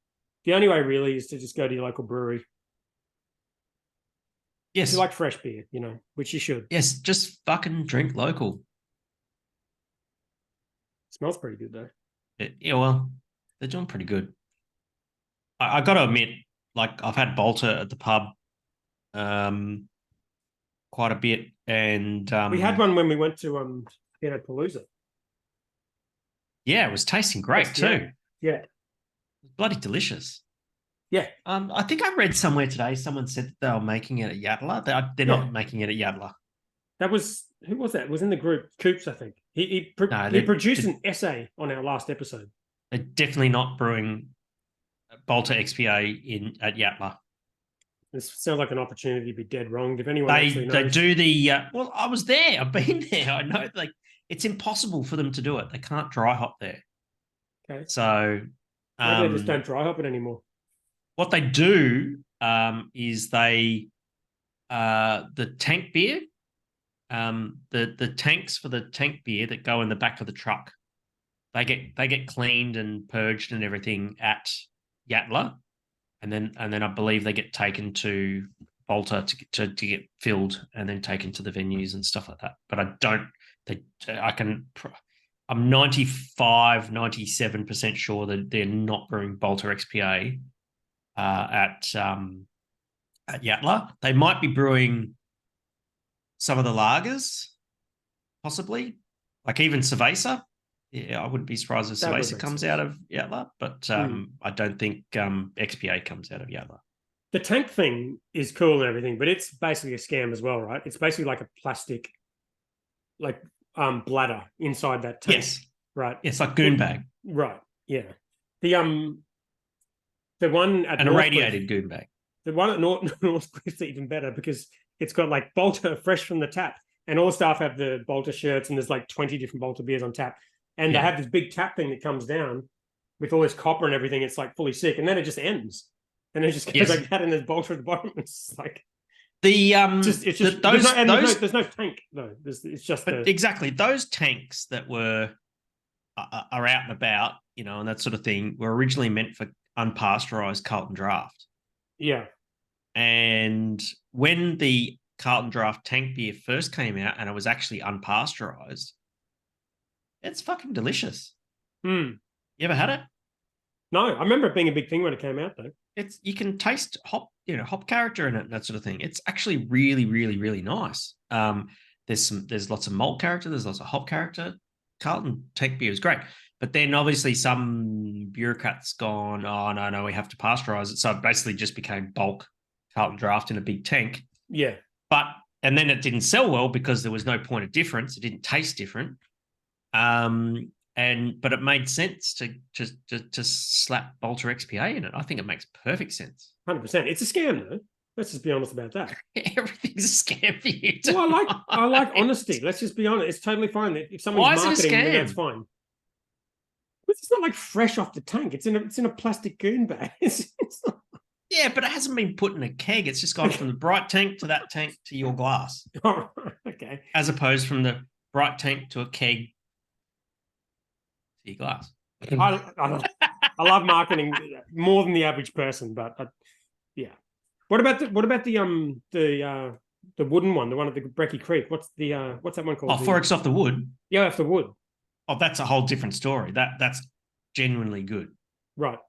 the only way really is to just go to your local brewery. Yes, if you like fresh beer, which you should. Yes, just fucking drink local. Smells pretty good though. Yeah, well, they're doing pretty good. I got to admit, like I've had Bolter at the pub quite a bit, and we had one when we went to Palooza. Yeah, it was tasting great too. Yeah. Bloody delicious. Yeah. I think I read somewhere today, someone said that they were making it at Yatla. They're not making it at Yatla. Who was that? It was in the group, Coops, I think. He produced an essay on our last episode. They're definitely not brewing Bolter XPA at Yatla. This sounds like an opportunity to be dead wrong. If anyone actually knows. They do the well, I was there. I've been there. I know it's impossible for them to do it. They can't dry hop there. Okay. So maybe they just don't dry hop it anymore. What they do is they the tank beer, the tanks for the tank beer that go in the back of the truck, they get cleaned and purged and everything at Yatla, and then I believe they get taken to Bolter to get filled and then taken to the venues and stuff like that. But I'm 97% sure that they're not brewing Bolter XPA at Yatla. They might be brewing some of the lagers, possibly, like even Cerveza. Yeah, I wouldn't be surprised if Cerveza comes out of Yatla, but I don't think XPA comes out of Yatla. The tank thing is cool and everything, but it's basically a scam as well, right? It's basically like a plastic, bladder inside that tank. Yes. Right. It's like goon bag. Right. Yeah. The one at a radiated goon bag. The one at North Cliff's even better because it's got like Bolter fresh from the tap, and all the staff have the Bolter shirts, and there's like 20 different Bolter beers on tap, and they have this big tap thing that comes down with all this copper and everything. It's like fully sick, and then it just ends, and it just goes like that, and there's Bolter at the bottom. It's like there's no tank though. It's just exactly those tanks that are out and about, and that sort of thing were originally meant for unpasteurized Carlton Draft. Yeah. And when the Carlton Draft tank beer first came out and it was actually unpasteurized, it's fucking delicious. You ever had it? No, I remember it being a big thing when it came out, though. you can taste hop character in it and that sort of thing. It's actually really, really, really nice. There's lots of malt character, there's lots of hop character. Carlton Tank beer is great. But then obviously some bureaucrats gone, oh no, we have to pasteurize it. So it basically just became bulk Carlton Draft in a big tank. Yeah. And then it didn't sell well because there was no point of difference. It didn't taste different. But it made sense to slap Bolter XPA in it. I think it makes perfect sense. 100%. It's a scam, though. Let's just be honest about that. Everything's a scam for you. Well, I like honesty. Let's just be honest. It's totally fine if someone's marketing, then that's fine. But it's not like fresh off the tank. It's in a plastic goon bag. Yeah, but it hasn't been put in a keg. It's just gone from the bright tank to that tank to your glass. Oh, okay. As opposed from the bright tank to a keg to your glass. I love marketing more than the average person, but yeah. What about the wooden one, the one at the Brecky Creek? What's that one called? Oh, 4X off the wood. Yeah, off the wood. Oh, that's a whole different story. That's genuinely good. Right.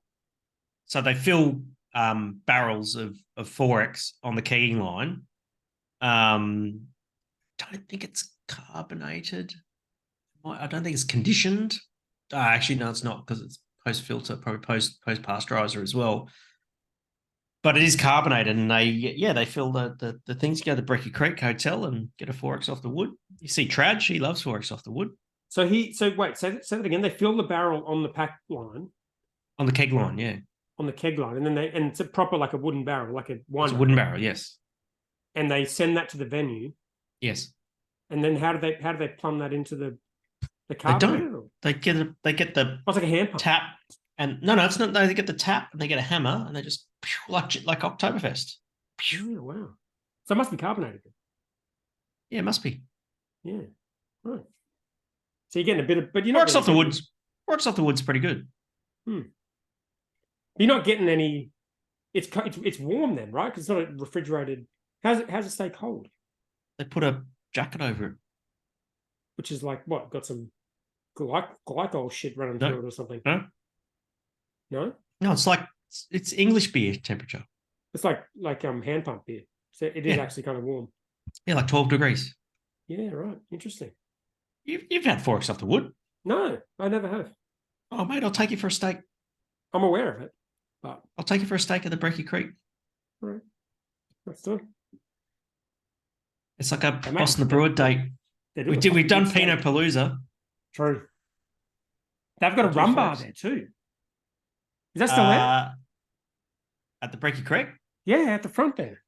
So they fill barrels of 4X on the kegging line. Don't think it's carbonated. I don't think it's conditioned. Actually, no, it's not because it's post filter, probably post pasteurizer as well. But it is carbonated, and they fill the things. You go to the Brecky Creek Hotel and get a 4X off the wood. You see Trad, he loves 4X off the wood. So say that again. They fill the barrel on the pack line, on the keg line, yeah, on the keg line, and then it's a proper like a wooden barrel, like a wine. It's a wooden barrel, yes. And they send that to the venue, yes. And then how do they plumb that into the carbonator? They don't. They get the. Oh, it's like a hand pump. Tap. And no, it's not. They get the tap and they get a hammer and they just like Oktoberfest. Oh, wow. So it must be carbonated. Yeah, it must be. Yeah. Right. So you're getting a bit of, but you're not. Works off the woods. Works off the woods pretty good. You're not getting any. It's warm then, right? Because it's not a refrigerated. How's it stay cold? They put a jacket over it, which is like what? Got some glycol shit running through it or something. No, it's English beer temperature. It's like hand pump beer. So it is actually kind of warm. Yeah, like 12 degrees. Yeah, right. Interesting. You've had 4X off the wood? No, I never have. Oh, mate, I'll take you for a steak. I'm aware of it, but I'll take you for a steak at the Brecky Creek. All right. Let's do it. It's like a Boston the Brewer date. We've done Pinot Palooza. True. They've got a rum bar there too. Is that still there? At the Brecky Creek? Yeah, at the front there.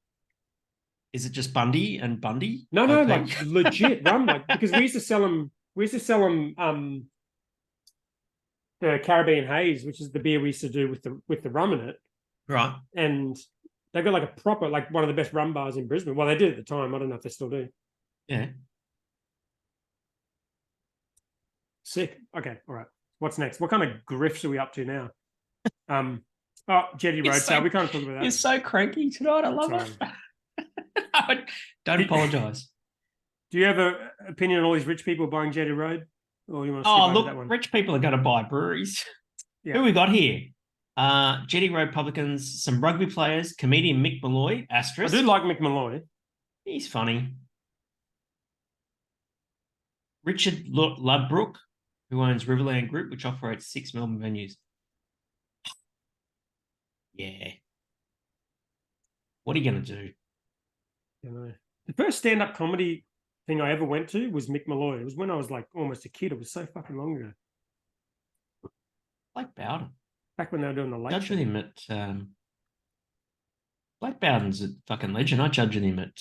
Is it just Bundy and Bundy? No, like legit rum, because we used to sell them. The Caribbean Haze, which is the beer we used to do with the rum in it. Right. And they've got like a proper, like one of the best rum bars in Brisbane. Well, they did at the time. I don't know if they still do. Yeah. Sick. Okay. All right. What's next? What kind of grifts are we up to now? Jetty Road Sale. We can't talk about that. You're so cranky tonight. I love it. Don't apologise. Do you have an opinion on all these rich people buying Jetty Road? Or you want to skip over that one? Rich people are going to buy breweries. Yeah. Who we got here? Jetty Road publicans, some rugby players, comedian Mick Malloy, asterisk. I do like Mick Malloy. He's funny. Richard Ludbrook, who owns Riverland Group, which operates 6 Melbourne venues. Yeah. What are you going to do? I don't know. The first stand-up comedy thing I ever went to was Mick Malloy. It was when I was like almost a kid. It was so fucking long ago. Blake Bowden. Back when they were doing the late Judged show. with him at Blake Bowden's a fucking legend. I judged with him at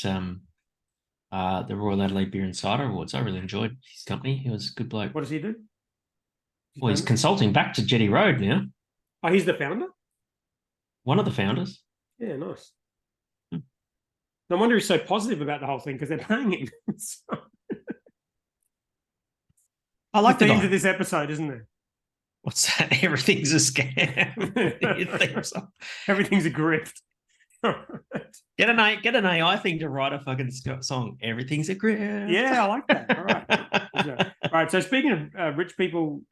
the Royal Adelaide Beer and Cider Awards. I really enjoyed his company. He was a good bloke. What does he do? He's consulting back to Jetty Road now. Oh, he's the founder? One of the founders. Yeah, nice. No wonder he's so positive about the whole thing because they're paying him. I like the theme guy. to this episode, isn't there? What's that? Everything's a scam. Everything's a grift. Get an AI thing to write a fucking song. Everything's a grift. Yeah, I like that. All right. All right. So speaking of rich people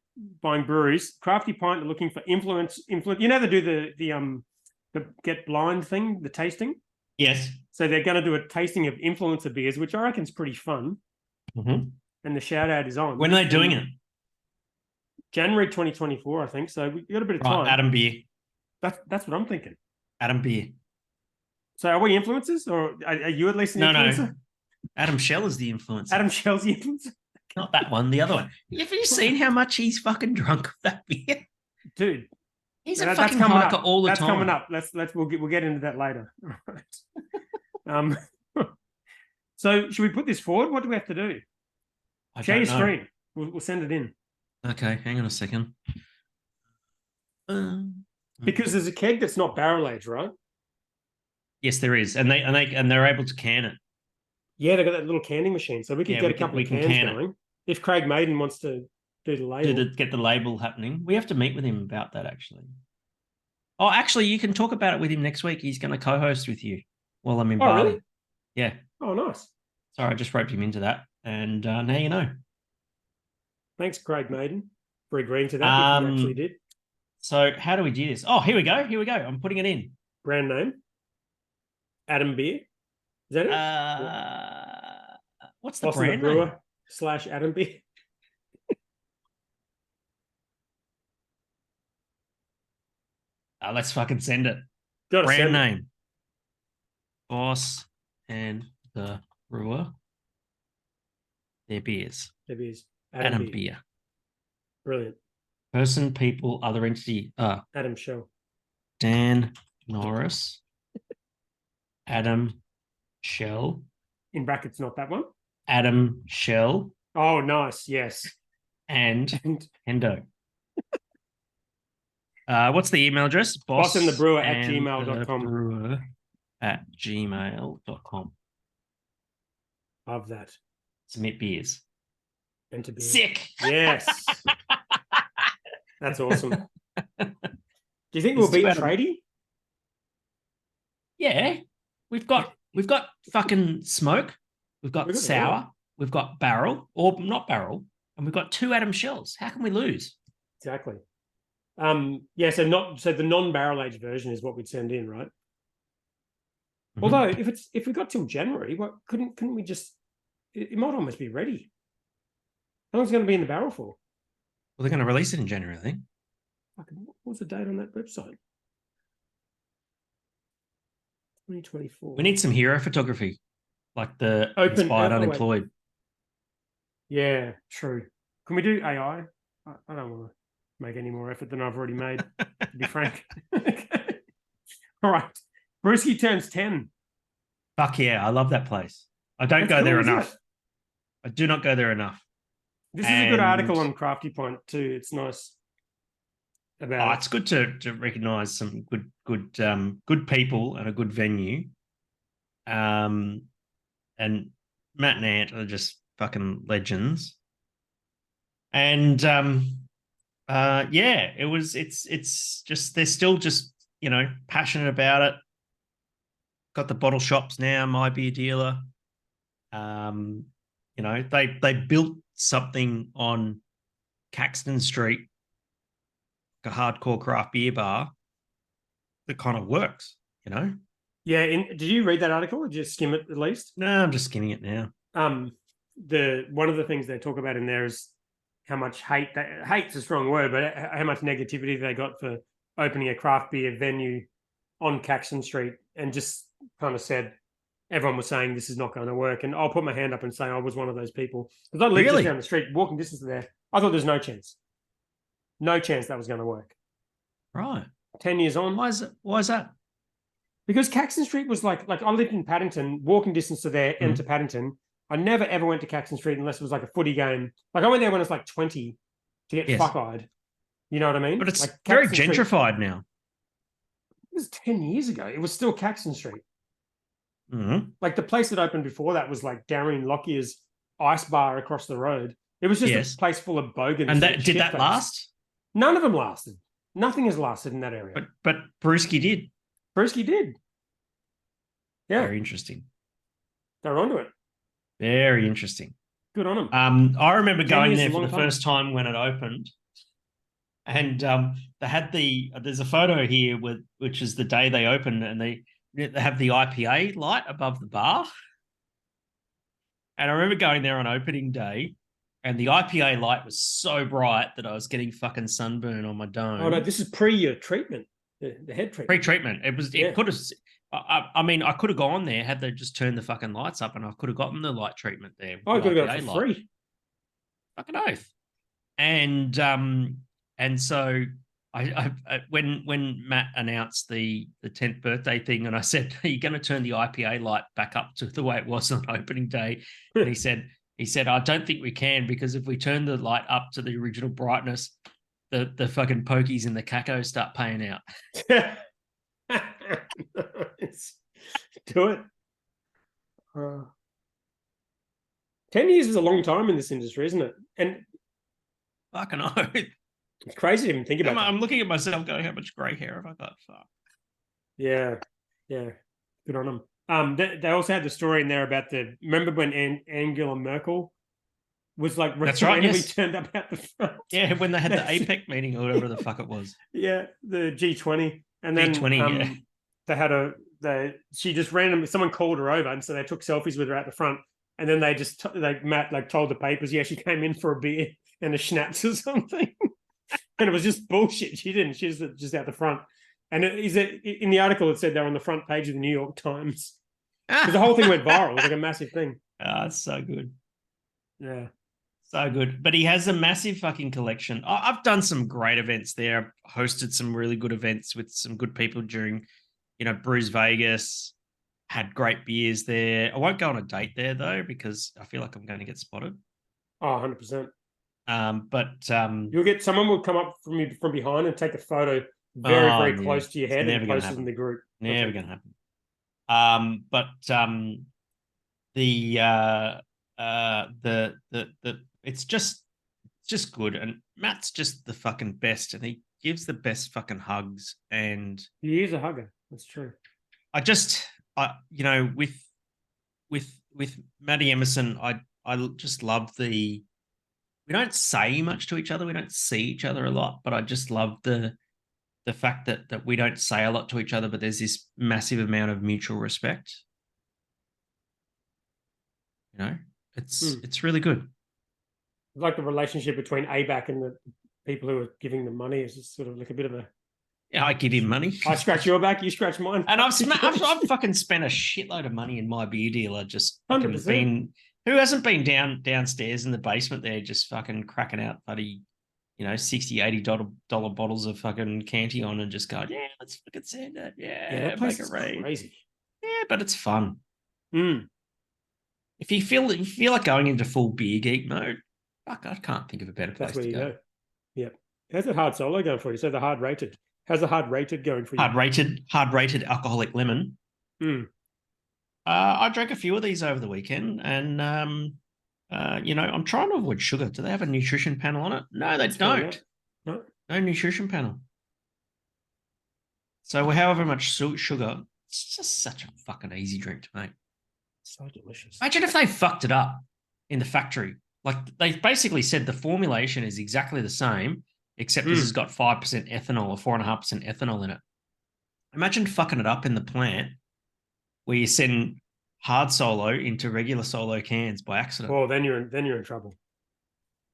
buying breweries. Crafty Pint are looking for influence. You know, they do the get blind thing, the tasting. Yes. So they're going to do a tasting of influencer beers, which I reckon is pretty fun. Mm-hmm. And the shout out is on. When are they doing it? January 2024, I think. So we got a bit of time. Adam Beer. That's what I'm thinking. Adam Beer. So are we influencers, or are you at least an influencer? No. Adam Shell is the influencer. Adam Shell's the influencer. Not that one, the other one. Have you seen how much he's fucking drunk of that beer? Dude. He's a fucking hiker all the time. That's coming up. We'll get into that later. All right. So should we put this forward? What do we have to do? Share your screen. We'll send it in. Okay, hang on a second. Because there's a keg that's not barrel aged, right? Yes, there is, and they're able to can it. Yeah, they've got that little canning machine, so we could get a couple of cans going. If Craig Maiden wants to do the label, get the label happening, we have to meet with him about that. Actually, actually, you can talk about it with him next week. He's going to co-host with you while I'm in Bali. Really? Yeah. Oh, nice. Sorry, I just roped him into that, and now you know. Thanks, Craig Maiden, for agreeing to that. If he actually did. So how do we do this? Oh, here we go. I'm putting it in. Brand name? Adam Beer? Is that it? What's the Boston brand Brewer name? / Adam Beer. Let's fucking send it. Brand name. Boss and the Brewer. Their beers. Adam Beer. Brilliant. Person, people, other entity. Adam Shell. Dan Norris. Adam Shell. In brackets, not that one. Adam Shell. Oh, nice. Yes. And Hendo. What's the email address? bossandthebrewer@gmail.com. Brewer@gmail.com. Love that. Submit beers. Enter beer. Sick. Yes. That's awesome. Do you think we'll beat Tradie? Yeah. We've got fucking smoke. We've got sour. We've got barrel, or not barrel, and we've got 2 Adam Shells. How can we lose? Exactly. Yeah, so the non-barrel aged version is what we'd send in, right? Mm-hmm. Although if we got till January, what couldn't we just it might almost be ready. How long's it going to be in the barrel for? Well, they're going to release it in January, I think. What's the date on that website? 2024. We need some hero photography, like the inspired unemployed. Wait. Yeah, true. Can we do AI? I don't want to make any more effort than I've already made, to be frank. Okay. All right. Brewski turns 10. Fuck yeah, I love that place. I don't go there enough. I do not go there enough. This is a good article on Crafty Point too. It's nice. It's good to recognise some good people and a good venue. And Matt and Ant are just fucking legends. And it's just they're still just, passionate about it. Got the bottle shops now, my beer dealer. They built something on Caxton Street, a hardcore craft beer bar that kind of works, Yeah, did you read that article or did you skim it at least? No, I'm just skimming it now. One of the things they talk about in there is how much hate's a strong word, but how much negativity they got for opening a craft beer venue on Caxton Street, and just kind of said everyone was saying this is not going to work. And I'll put my hand up and say I was one of those people. Because I lived just down the street, walking distance there. I thought there's no chance. No chance that was going to work. Right. 10 years on. Why is that? Because Caxton Street was like I lived in Paddington, walking distance to there and to Paddington. I never ever went to Caxton Street unless it was like a footy game. Like I went there when I was like 20 to get fuck-eyed. You know what I mean? But it's like very gentrified now. It was 10 years ago. It was still Caxton Street. Mm-hmm. Like the place that opened before that was like Darren Lockyer's ice bar across the road. It was just a place full of bogans. And did that last? None of them lasted. Nothing has lasted in that area. But Brewski did. Brewski did. Yeah. Very interesting. They're onto it. Very interesting. Good on them. I remember going there for the first time when it opened, And they had there's a photo here which is the day they opened, and they have the IPA light above the bar. And I remember going there on opening day, and the IPA light was so bright that I was getting fucking sunburn on my dome. Oh no, this is pre your treatment, the head treatment. Pre-treatment. It could have. I mean, I could have gone there had they just turned the fucking lights up, and I could have gotten the light treatment there. Oh, I could have got it for free. Fucking oath. And so I when Matt announced the 10th birthday thing, and I said, "Are you going to turn the IPA light back up to the way it was on opening day?" And he said, "I don't think we can, because if we turn the light up to the original brightness, the fucking pokies and the cacos start paying out." Do it. 10 years is a long time in this industry, isn't it? And fucking oath. It's crazy to even think about. I'm looking at myself going, how much grey hair have I got? Fuck. Yeah. Good on them. They also had the story in there about remember when Angela Merkel was like that's right, yes. turned up at the front. Yeah, when they had the APEC meeting or whatever the fuck it was. Yeah, the G20. And then G20, they had she just randomly, someone called her over, and so they took selfies with her at the front. And then they just Matt told the papers, yeah, she came in for a beer and a schnapps or something. And it was just bullshit. She didn't. She was just out the front. And in the article, it said they're on the front page of the New York Times. Because the whole thing went viral. It was like a massive thing. Oh, it's so good. Yeah. So good. But he has a massive fucking collection. I've done some great events there. I've hosted some really good events with some good people during, Brews Vegas. Had great beers there. I won't go on a date there, though, because I feel like I'm going to get spotted. Oh, 100%. But you'll get someone will come up from behind and take a photo very close to your head and post it in the group. Never going to happen. It's just good, and Matt's just the fucking best, and he gives the best fucking hugs, and he is a hugger. That's true. With Matty Emerson, I just love we don't say much to each other. We don't see each other a lot, but I just love the fact that we don't say a lot to each other, but there's this massive amount of mutual respect. It's really good. It's like the relationship between ABAC and the people who are giving them money is just sort of like a bit of a. Yeah, I give him money. I scratch your back, you scratch mine. And I've fucking spent a shitload of money in my beer dealer. Just 100%. Who hasn't been downstairs in the basement there, just fucking cracking out bloody, $60, $80 bottles of fucking Cantillon and just going, yeah, let's fucking send it. Yeah, that place is crazy. Yeah, but it's fun. Mm. If you feel like going into full beer geek mode, fuck, I can't think of a better place to go. Yep. How's the hard solo going for you? So the hard rated. How's the hard rated going for you? Hard rated alcoholic lemon. Mm. I drank a few of these over the weekend, and I'm trying to avoid sugar. Do they have a nutrition panel on it? No, they don't. No nutrition panel. So however much sugar, it's just such a fucking easy drink to make. So delicious. Imagine if they fucked it up in the factory. Like they basically said the formulation is exactly the same, except this has got 5% ethanol or 4.5% ethanol in it. Imagine fucking it up in the plant where you send hard solo into regular solo cans by accident. Oh, then you're in trouble.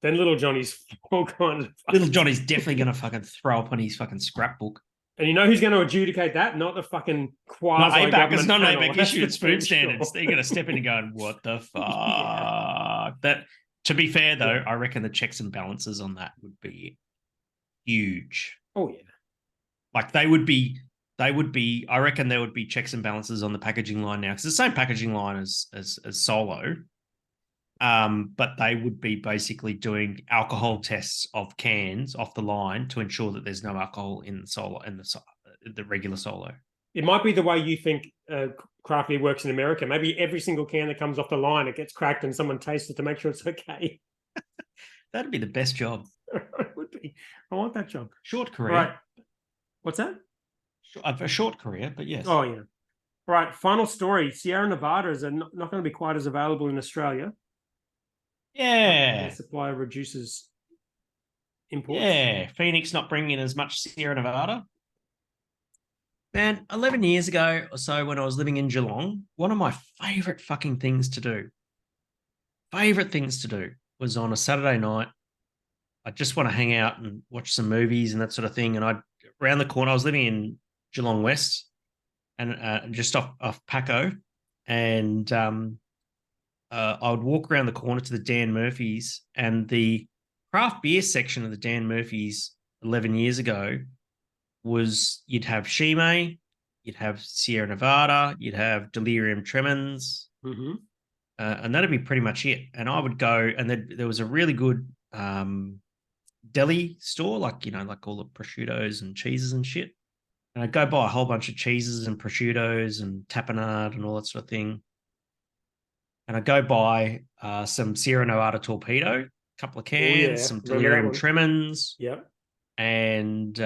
Then little Johnny's all kinds of little Johnny's definitely going to fucking throw up on his fucking scrapbook. And you know who's going to adjudicate that? Not the fucking quasi ABAC. It's not an ABAC issue. It's food standards. They're going to step in and go, what the fuck? Yeah. That, to be fair, though, I reckon the checks and balances on that would be huge. Oh, yeah. Like they would be, I reckon there would be checks and balances on the packaging line now, because it's the same packaging line as Solo. But they would be basically doing alcohol tests of cans off the line to ensure that there's no alcohol in the regular Solo. It might be the way you think craft beer works in America. Maybe every single can that comes off the line, it gets cracked and someone tastes it to make sure it's okay. That'd be the best job. It would be. I want that job. Short career. Right. What's that? A short career, but yes. Oh, yeah. All right. Final story. Sierra Nevadas are not going to be quite as available in Australia. Yeah. The supply reduces imports? Yeah, Phoenix not bringing in as much Sierra Nevada. Man, 11 years ago or so when I was living in Geelong, one of my favorite things to do was on a Saturday night. I just want to hang out and watch some movies and that sort of thing. And around the corner, I was living in Geelong West and just off Paco. And I would walk around the corner to the Dan Murphy's, and the craft beer section of the Dan Murphy's 11 years ago was you'd have Shime, you'd have Sierra Nevada, you'd have Delirium Tremens, and that'd be pretty much it. And I would go, and there was a really good deli store, like all the prosciuttos and cheeses and shit. And I'd go buy a whole bunch of cheeses and prosciuttos and tapenade and all that sort of thing. And I'd go buy some Sierra Nevada Torpedo, a couple of cans, some Delirium Tremens. Yep. And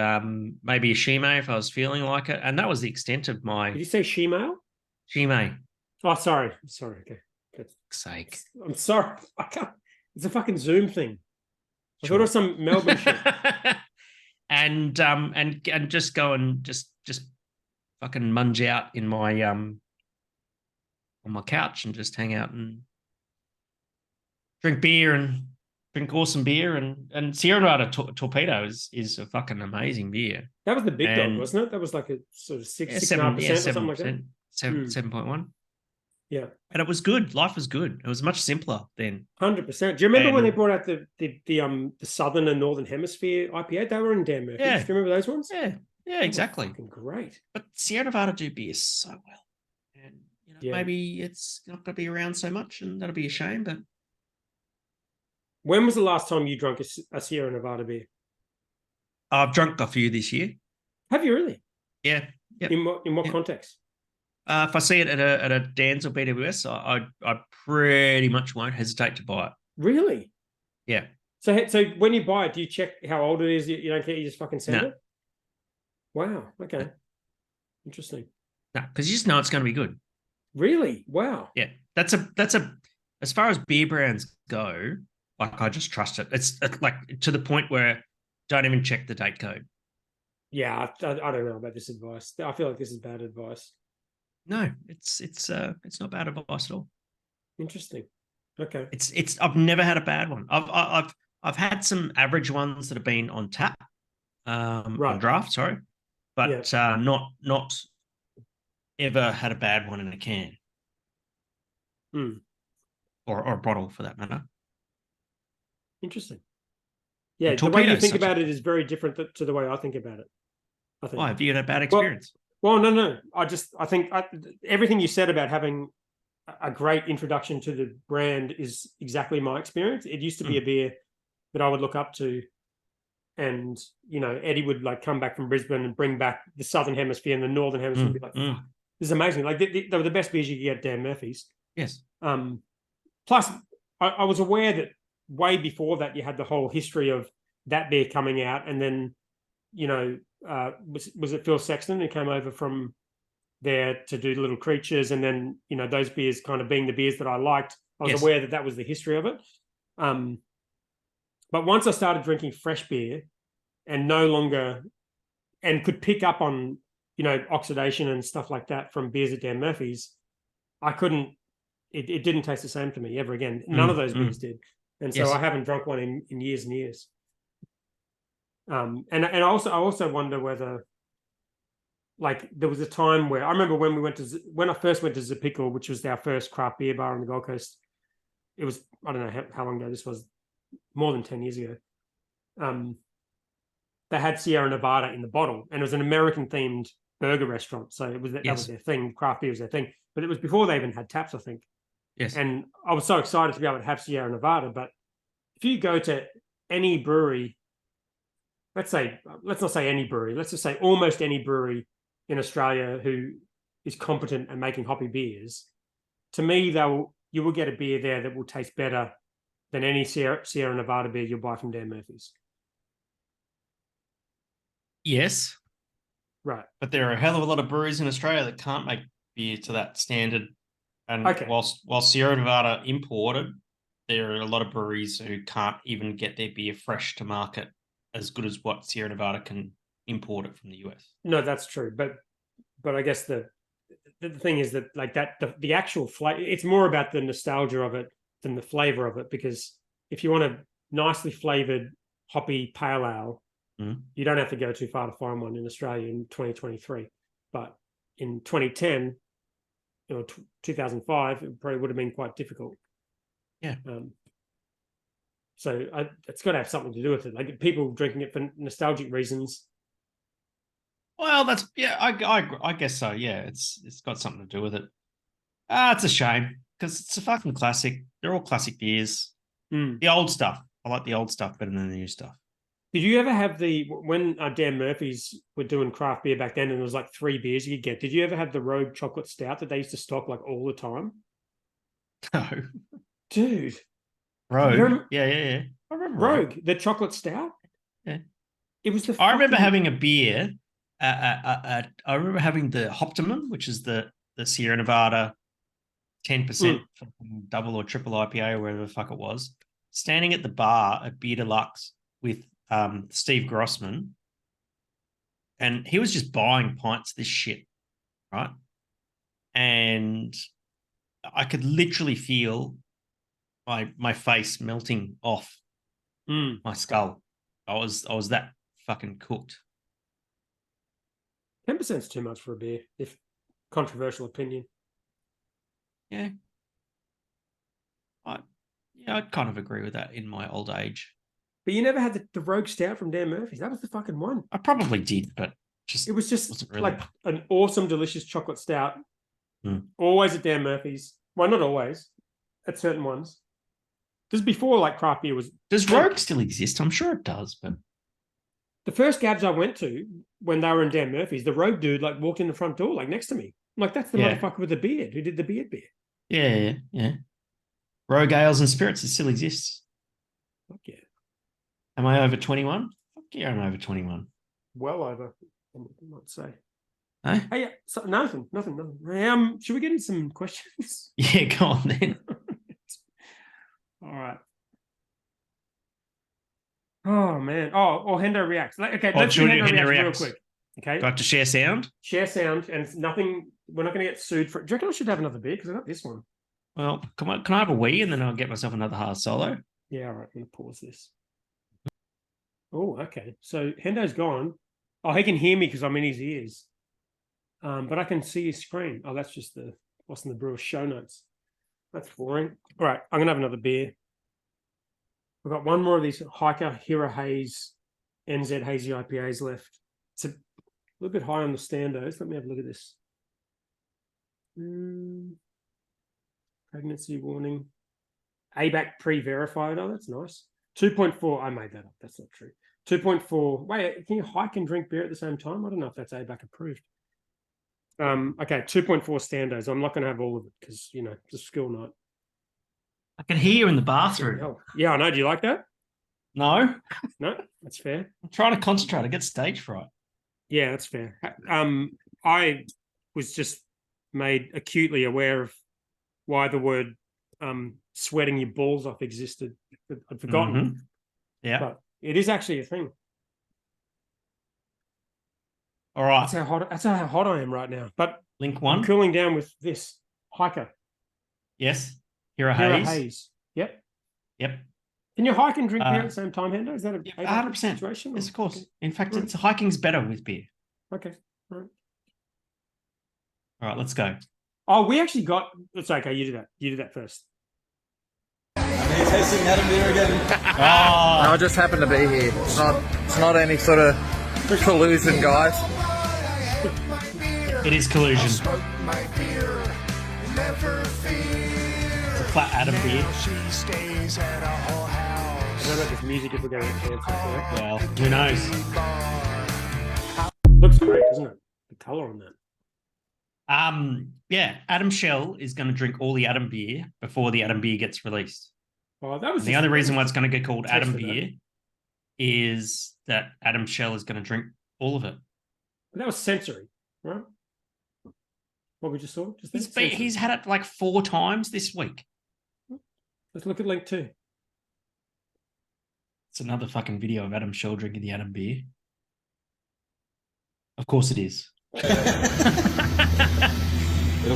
maybe a Shime if I was feeling like it. And that was the extent of my... Did you say Shime? Shime. Oh, sorry. Okay. For sake. I'm sorry. I can't. It's a fucking Zoom thing. I thought it was some Melbourne shit. And just go and just fucking munge out in my on my couch and just hang out and drink beer and drink awesome beer. And Sierra Nevada Torpedo is a fucking amazing beer. That was the big dog, wasn't it? That was like a sort of 6.5% or something like that. 7.1. Yeah. And it was good. Life was good. It was much simpler then. 100%. Do you remember when they brought out the Southern and Northern Hemisphere IPA? They were in Dan Murphy's. Yeah. Do you remember those ones? Yeah, exactly. Fucking great. But Sierra Nevada do beer so well. And maybe it's not going to be around so much, and that'll be a shame. But when was the last time you drank a Sierra Nevada beer? I've drunk a few this year. Have you really? Yeah. Yep. In what context? If I see it at a Dan's or BWS, I pretty much won't hesitate to buy it. Really? Yeah. So when you buy it, do you check how old it is? You don't care. You just fucking send it. Wow. Okay. Interesting. No, because you just know it's going to be good. Really? Wow. Yeah. That's a as far as beer brands go, like I just trust it. It's like to the point where don't even check the date code. Yeah, I don't know about this advice. I feel like this is bad advice. No, it's not bad advice at all. Interesting. Okay. I've never had a bad one. I've had some average ones that have been on tap, on draft, sorry, but not ever had a bad one in a can, or a bottle for that matter. Interesting. Yeah, the way you think about it is very different to the way I think about it. I think. Why have you had a bad experience? Well, no. I think everything you said about having a great introduction to the brand is exactly my experience. It used to be a beer that I would look up to, and Eddie would like come back from Brisbane and bring back the Southern Hemisphere and the Northern Hemisphere and be like, "Fuck, this is amazing!" Like they were the best beers you could get at Dan Murphy's. Yes. Plus, I was aware that way before that you had the whole history of that beer coming out, and then was it Phil Sexton who came over from there to do Little Creatures, and then those beers kind of being the beers that I liked. I was aware that was the history of it. But once I started drinking fresh beer and no longer could pick up on oxidation and stuff like that from beers at Dan Murphy's, I couldn't. It didn't taste the same to me ever again. None of those beers did, and so I haven't drunk one in years and years. And I also wonder whether, like, there was a time where I remember when I first went to Zapickle, which was our first craft beer bar on the Gold Coast. It was, I don't know how long ago this was, more than 10 years ago. They had Sierra Nevada in the bottle, and it was an American themed burger restaurant. So that was their thing. Craft beer was their thing, but it was before they even had taps, I think. Yes. And I was so excited to be able to have Sierra Nevada. But if you go to any brewery, let's not say any brewery, let's just say almost any brewery in Australia who is competent at making hoppy beers, to me, you will get a beer there that will taste better than any Sierra Nevada beer you'll buy from Dan Murphy's. Yes. Right. But there are a hell of a lot of breweries in Australia that can't make beer to that standard. And while Sierra Nevada imported, there are a lot of breweries who can't even get their beer fresh to market as good as what Sierra Nevada can import it from the US. No, that's true. But I guess the thing is that like that the actual flavor, it's more about the nostalgia of it than the flavor of it. Because if you want a nicely flavored hoppy pale ale, you don't have to go too far to find one in Australia in 2023. But in 2010 or 2005, it probably would have been quite difficult. Yeah. So it's got to have something to do with it. Like people drinking it for nostalgic reasons. Well, that's I guess so. Yeah, it's got something to do with it. It's a shame because it's a fucking classic. They're all classic beers. The old stuff. I like the old stuff better than the new stuff. Did you ever have when Dan Murphy's were doing craft beer back then, and there was like 3 beers you could get? Did you ever have the Rogue Chocolate Stout that they used to stock like all the time? No, dude. Rogue. Yeah. I remember Rogue, the chocolate stout. Yeah, it was the. I remember having a beer. I remember having the Optimum, which is the Sierra Nevada 10% double or triple IPA or whatever the fuck it was. Standing at the bar at Beer Deluxe with Steve Grossman, and he was just buying pints of this shit, right? And I could literally feel my face melting off my skull. I was that fucking cooked. 10% is too much for a beer, if controversial opinion. Yeah. I kind of agree with that in my old age. But you never had the Rogue Stout from Dan Murphy's. That was the fucking one. I probably did, but it was just really... like an awesome, delicious chocolate stout. Always at Dan Murphy's. Well, not always. At certain ones. This is before like craft beer was. Does Rogue still exist? I'm sure it does, but the first Gabs I went to when they were in Dan Murphy's, the Rogue dude like walked in the front door, like next to me. I'm like, that's the motherfucker with the beard who did the beard beer. Yeah. Rogue Ales and Spirits, it still exists. Fuck yeah. Am I over 21? Fuck yeah, I'm over 21. Well over, I might say. Hey? Hey, yeah, so, nothing. Should we get into some questions? Yeah, go on then. All right. Oh man. Oh, Hendo reacts. Okay, let's do Hendo reacts real quick. Okay. Got to share sound. Share sound, and it's nothing. We're not going to get sued for. Do you reckon I should have another beer because I got this one? Well, can I have a wee and then I'll get myself another hard solo? Yeah, all right. I'm going to pause this. Oh, okay. So Hendo's gone. Oh, he can hear me because I'm in his ears. But I can see his screen. Oh, that's just what's in the Brewer show notes. That's boring. All right, I'm gonna have another beer. We've got one more of these Hiker Hira Haze NZ Hazy IPAs left. It's a little bit high on the standards. Let me have a look at this. Pregnancy warning. ABAC pre-verified. Oh, that's nice. 2.4. I made that up. That's not true. 2.4. Wait, can you hike and drink beer at the same time? I don't know if that's ABAC approved. Okay, 2.4 standards. I'm not going to have all of it because, it's a school night. I can hear you in the bathroom. Yeah, I know. Do you like that? No. No, that's fair. I'm trying to concentrate. I get stage fright. Yeah, that's fair. I was just made acutely aware of why the word sweating your balls off existed. I'd forgotten. Yeah. But it is actually a thing. All right. That's how hot I am right now. But link one. I'm cooling down with this Hiker. Yes. Hira Haze. Yep. Can you hike and drink beer at the same time, Hendo? Is that a 100% situation? Yes, of course. Okay. In fact, hiking's better with beer. Okay. All right, let's go. Oh, we actually got. It's okay. You do that. You do that first. Tasting Adam beer again. I just happen to be here. It's not any sort of collusion, guys. It is collusion. It's a flat Adam beer. I don't know if this music if we're going to cancel. Well, who knows? Looks great, doesn't it? The color on that. Yeah, Adam Shell is going to drink all the Adam beer before the Adam beer gets released. Oh, that was the only reason why it's going to get called Adam beer is that Adam Shell is going to drink all of it. But that was sensory, right? What we just saw. He's had it like 4 times this week. Let's look at link 2. It's another fucking video of Adam Shell drinking the Adam beer. Of course it is. It'll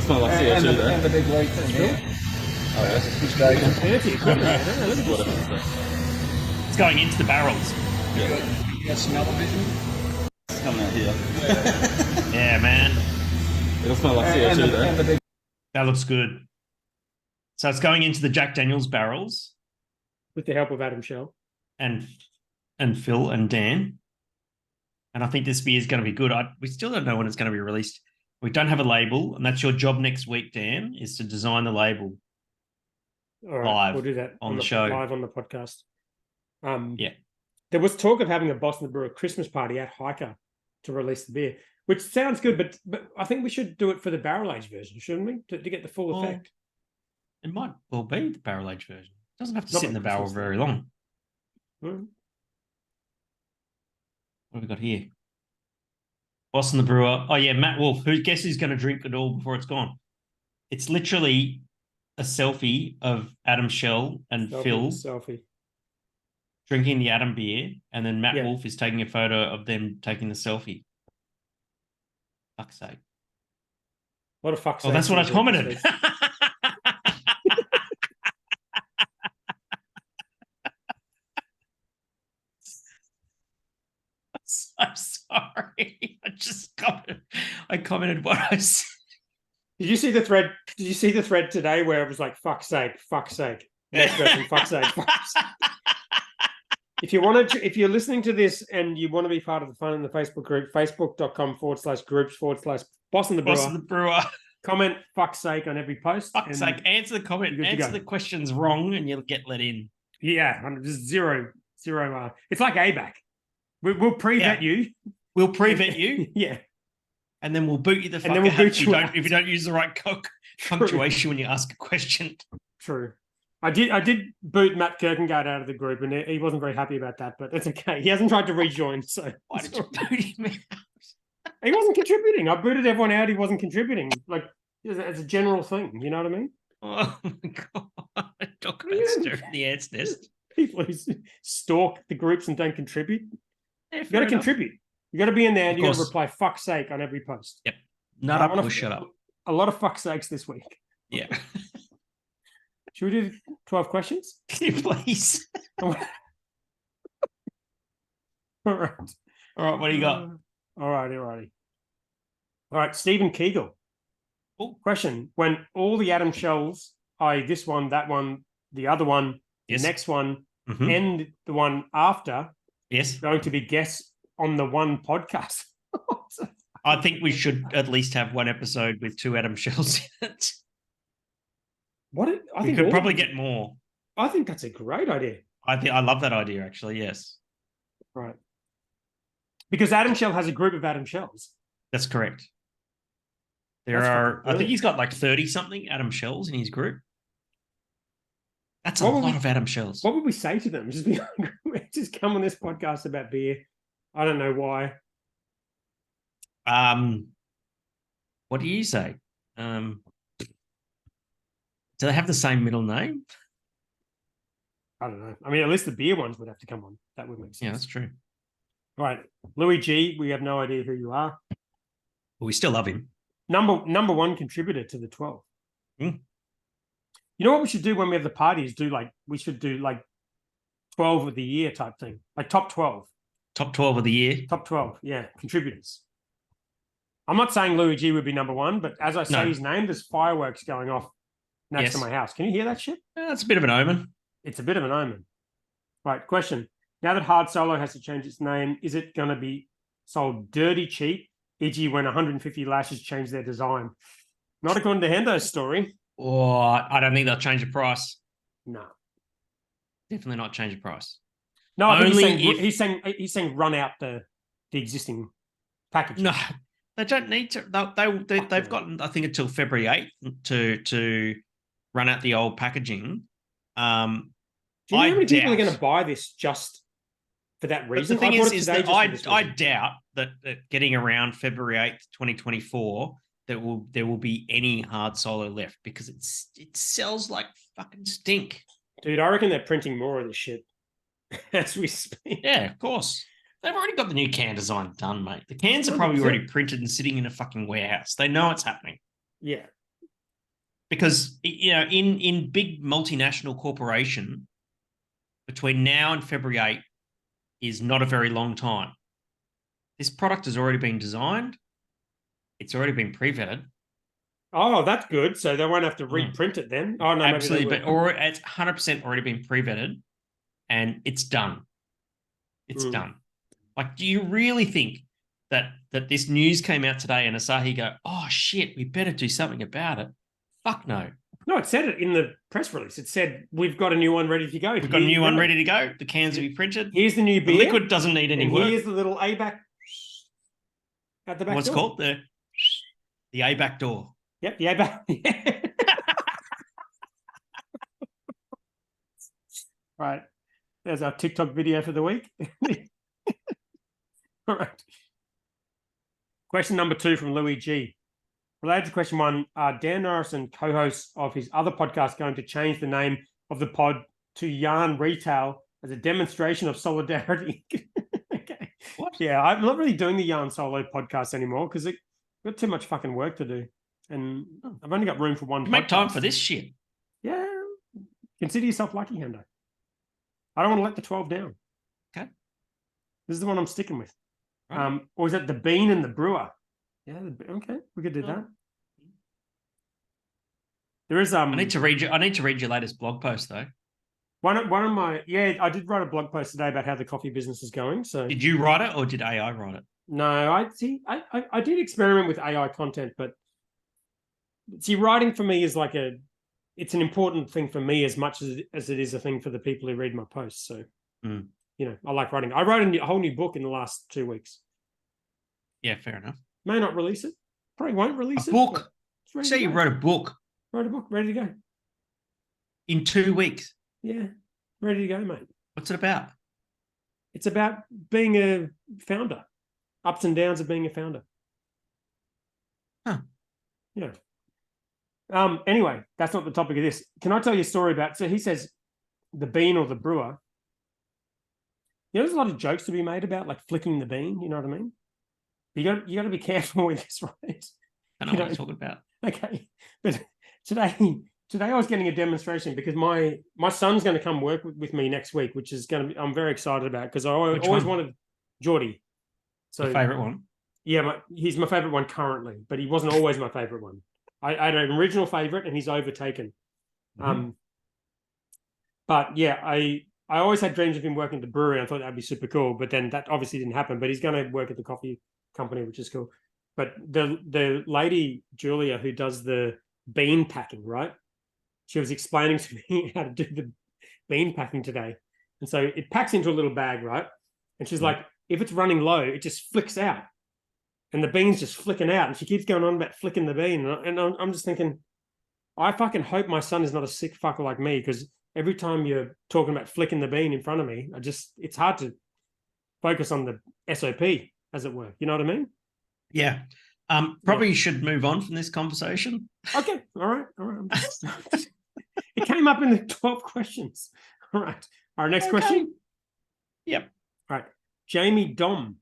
smell like CO2 though. And the big weight thing. Oh, that's a fish bag. Fancy equipment, man. Look at What this. else is there? It's going into the barrels. You got smell-o-vision? It's coming out here. Yeah, man. It'll smell like CO2 And though. the big That looks good. So it's going into the Jack Daniels barrels With the help of Adam Shell. and Phil and Dan. And I think this beer is going to be good. We still don't know when it's going to be released. We don't have a label, and that's your job next week, Dan, is to design the label. All right, Live we'll do that on the show. live on the podcast. Yeah. There was talk of having a Boston Brewer Christmas party at Hiker to release the beer, which sounds good, but I think we should do it for the barrel age version, shouldn't we? To get the full Well, effect. It might well be the barrel age version. It doesn't have to Not sit in the like barrel Christmas, very though. long. Mm. What have we got here? Boston the Brewer. Oh, yeah, Matt Wolf. Guess who's going to drink it all before it's gone? It's literally a selfie of Adam Shell and Phil Selfie. drinking the Adam beer, and then Matt Yeah. Wolf is taking a photo of them taking the selfie. Fuck's sake. What a fuck. Oh, that's what I commented. I'm sorry. I commented what I said. Did you see the thread? Did you see the thread today where it was like, fuck's sake, fuck's sake. Next person, fuck's sake, fuck's sake. If you're listening to this and you want to be part of the fun in the Facebook group, facebook.com/groups/Boston the Brewer, Boston the Brewer. comment fuck's sake on every post. Fuck's and sake. Answer the comment. you're good to Answer go. the questions wrong and you'll get let in. Yeah, just zero. It's like ABAC. We'll pre-vet you. We'll pre-vet you Yeah. and then we'll boot you the fuck And then we'll out boot if you you don't out. if you don't use the right punctuation when you ask a question. True. I did boot Matt Kirkengard out of the group, and he wasn't very happy about that, but it's okay. He hasn't tried to rejoin, so Why did you boot him out? he wasn't contributing. I booted everyone out. He wasn't contributing. Like as a general thing, you know what I mean? Oh my god. Talk about Yeah. stirring the ants nest. People who stalk the groups and don't contribute. Yeah, You got fair to enough. contribute. You got to be in there, and Of you got to course. reply "fuck's sake" on every post. Nut I up wanna- or shut up. A lot of fuck sakes this week. Yeah. Should we do 12 questions? Can you please? All right. All right, what do you got? All righty. All right, Stephen Kegel. Oh. Question: when all the Adam Shells, i.e., this one, that one, the other one, Yes. the next one, Mhm. and the one after, Yes. going to be guests on the one podcast? I think we should at least have one episode with 2 Adam Shells in it. I We think could all- probably get more. I think that's a great idea. I love that idea actually. Yes, Right. Because Adam Shell has a group of Adam Shells. that's correct. There That's are. fucking I think brilliant. he's got like 30 something Adam Shells in his group. That's a What would lot we- of Adam Shells. What would we say to them? Just be like, just come on this podcast about beer. I don't know why. What do you say? Do they have the same middle name? I don't know. I mean, at least the beer ones would have to come on. That would make sense. Yeah, that's true. All right. Louis G, we have no idea who you are. But we still love him. Number one contributor to the 12. Hmm. You know what we should do when we have the parties? We should do like 12 of the year type thing. Like top 12. Top 12 of the year. Top 12. Yeah. Contributors. I'm not saying Louis G would be number one, but as I say No. his name, there's fireworks going off next to Yes. my house. Can you hear that shit? That's a bit of an omen. It's a bit of an omen. Right, question. Now that Hard Solo has to change its name, is it going to be sold dirty cheap, e.g. when 150 lashes change their design? Not according to Hendo's story. Or I don't think they'll change the price. No. Definitely not change the price. No, I think Only he's saying run out the existing package. No, they don't need to. They've got, I think, until February 8th to run out the old packaging. Do you know how many people are doubt- going to buy this just for that But reason? the thing I bought it is today that just for this I reason. doubt that getting around February 8th, 2024, there will be any Hard Solo left because it sells like fucking stink. Dude, I reckon they're printing more of this shit. as we speak. Yeah, of course. They've already got the new can design done, mate. The cans are probably 100%. already printed and sitting in a fucking warehouse. They know it's happening. Yeah. Because, in big multinational corporation, between now and February 8 is not a very long time. This product has already been designed. It's already been pre-vetted. Oh, that's good. So they won't have to reprint it then. Oh no, Absolutely, maybe they but will. it's 100% already been pre-vetted, and it's done. It's done. Like, do you really think that this news came out today and Asahi go, oh shit, we better do something about it? Fuck no. No, it said it in the press release. It said we've got a new one ready to go. We've got a new one ready to go. The cans will be printed. Here's the new The beer. liquid doesn't need any and work. here's the little ABAC at the back What's it door. called? The ABAC door. Yep, the ABAC. Right. There's our TikTok video for the week. All right. Question number 2 from Louis G. Related to question 1, are Dan Norris and co-hosts of his other podcast going to change the name of the pod to Yarn Retail as a demonstration of solidarity? Okay. What? Yeah, I'm not really doing the Yarn Solo podcast anymore because I've got too much fucking work to do. And I've only got room for one podcast. Make time for this shit. Yeah. Consider yourself lucky, Hendo. I don't want to let the 12 down. Okay. This is the one I'm sticking with. Right. Or is that the Bean and the Brewer? Yeah, okay, we could do that. There is I need to read your latest blog post though. one of my I did write a blog post today about how the coffee business is going. So Did you write it or did AI write it? no, I did experiment with AI content, but see, writing for me is like it's an important thing for me as much as it is a thing for the people who read my posts. So I like writing. I wrote a whole new book in the last 2 weeks. Yeah, fair enough. May not release it. Probably won't release A it. book. It's Say you wrote a book Wrote a book, ready to go. in 2 weeks. Yeah, ready to go, mate. What's it about? It's about being a founder, ups and downs of being a founder. Huh. Yeah. Anyway, that's not the topic of this. Can I tell you a story about? So he says, the bean or the brewer. There's a lot of jokes to be made about like flicking the bean. You know what I mean? You got to be careful with this, right? I know what you're talking about. Okay, but today I was getting a demonstration because my son's going to come work with me next week, which is going to be, I'm very excited about because I always wanted Geordie. So Your favorite one? Yeah, he's my favorite one currently, but he wasn't always my favorite one. I had an original favorite and he's overtaken. But yeah, I always had dreams of him working at the brewery. I thought that'd be super cool, but then that obviously didn't happen. But he's going to work at the coffee company, which is cool. But the lady Julia who does the bean packing, right? She was explaining to me how to do the bean packing today, and so it packs into a little bag, right? And she's like, if it's running low, it just flicks out, and the bean's just flicking out. And she keeps going on about flicking the bean, and I'm just thinking, I fucking hope my son is not a sick fucker like me, because every time you're talking about flicking the bean in front of me, it's hard to focus on the SOP, as it were. You know what I mean? Yeah. Probably you should move on from this conversation. Okay. All right. It came up in the 12 questions. All right. Our next question. Yep. All right. Jamie Dom.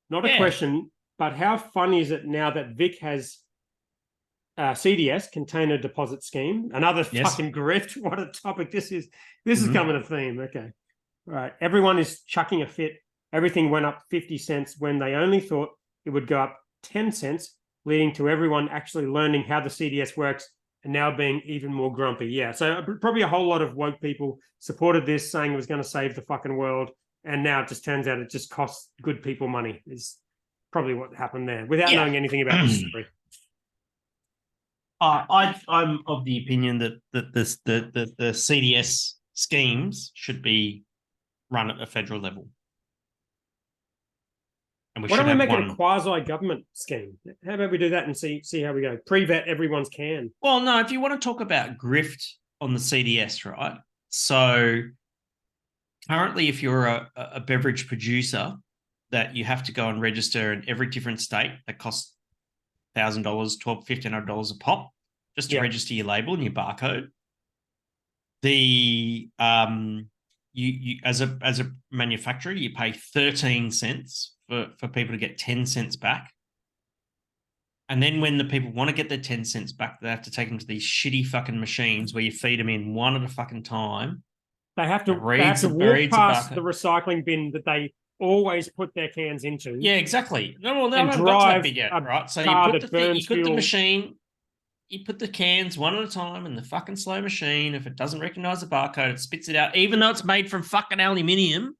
Not a question, but how funny is it now that Vic has CDS, container deposit scheme, another fucking grift? What a topic this is. This is coming a theme. Okay. All right. Everyone is chucking a fit. Everything went up 50 cents when they only thought it would go up 10 cents, leading to everyone actually learning how the CDS works and now being even more grumpy. Yeah. So probably a whole lot of woke people supported this, saying it was going to save the fucking world. And now it just turns out it just costs good people money, is probably what happened there, without knowing anything about the story. I'm of the opinion that the CDS schemes should be run at a federal level. And why don't we make it a quasi-government scheme? How about we do that and see how we go? Pre-vet everyone's can. Well, no, if you want to talk about grift on the CDS, right? So currently, if you're a beverage producer, that you have to go and register in every different state, that costs $1,000, $1,500 a pop, just to register your label and your barcode. you as a manufacturer, you pay 13 cents for people to get 10 cents back. And then when the people want to get their 10 cents back, they have to take them to these shitty fucking machines where you feed them in one at a fucking time. They have to walk past the recycling bin that they always put their cans into. Yeah, exactly. No, they and haven't got to that drive bit yet, a right? So car you put that the thing, burns you put the fuel. machine, you put the cans one at a time in the fucking slow machine. If it doesn't recognize the barcode, it spits it out, even though it's made from fucking aluminium.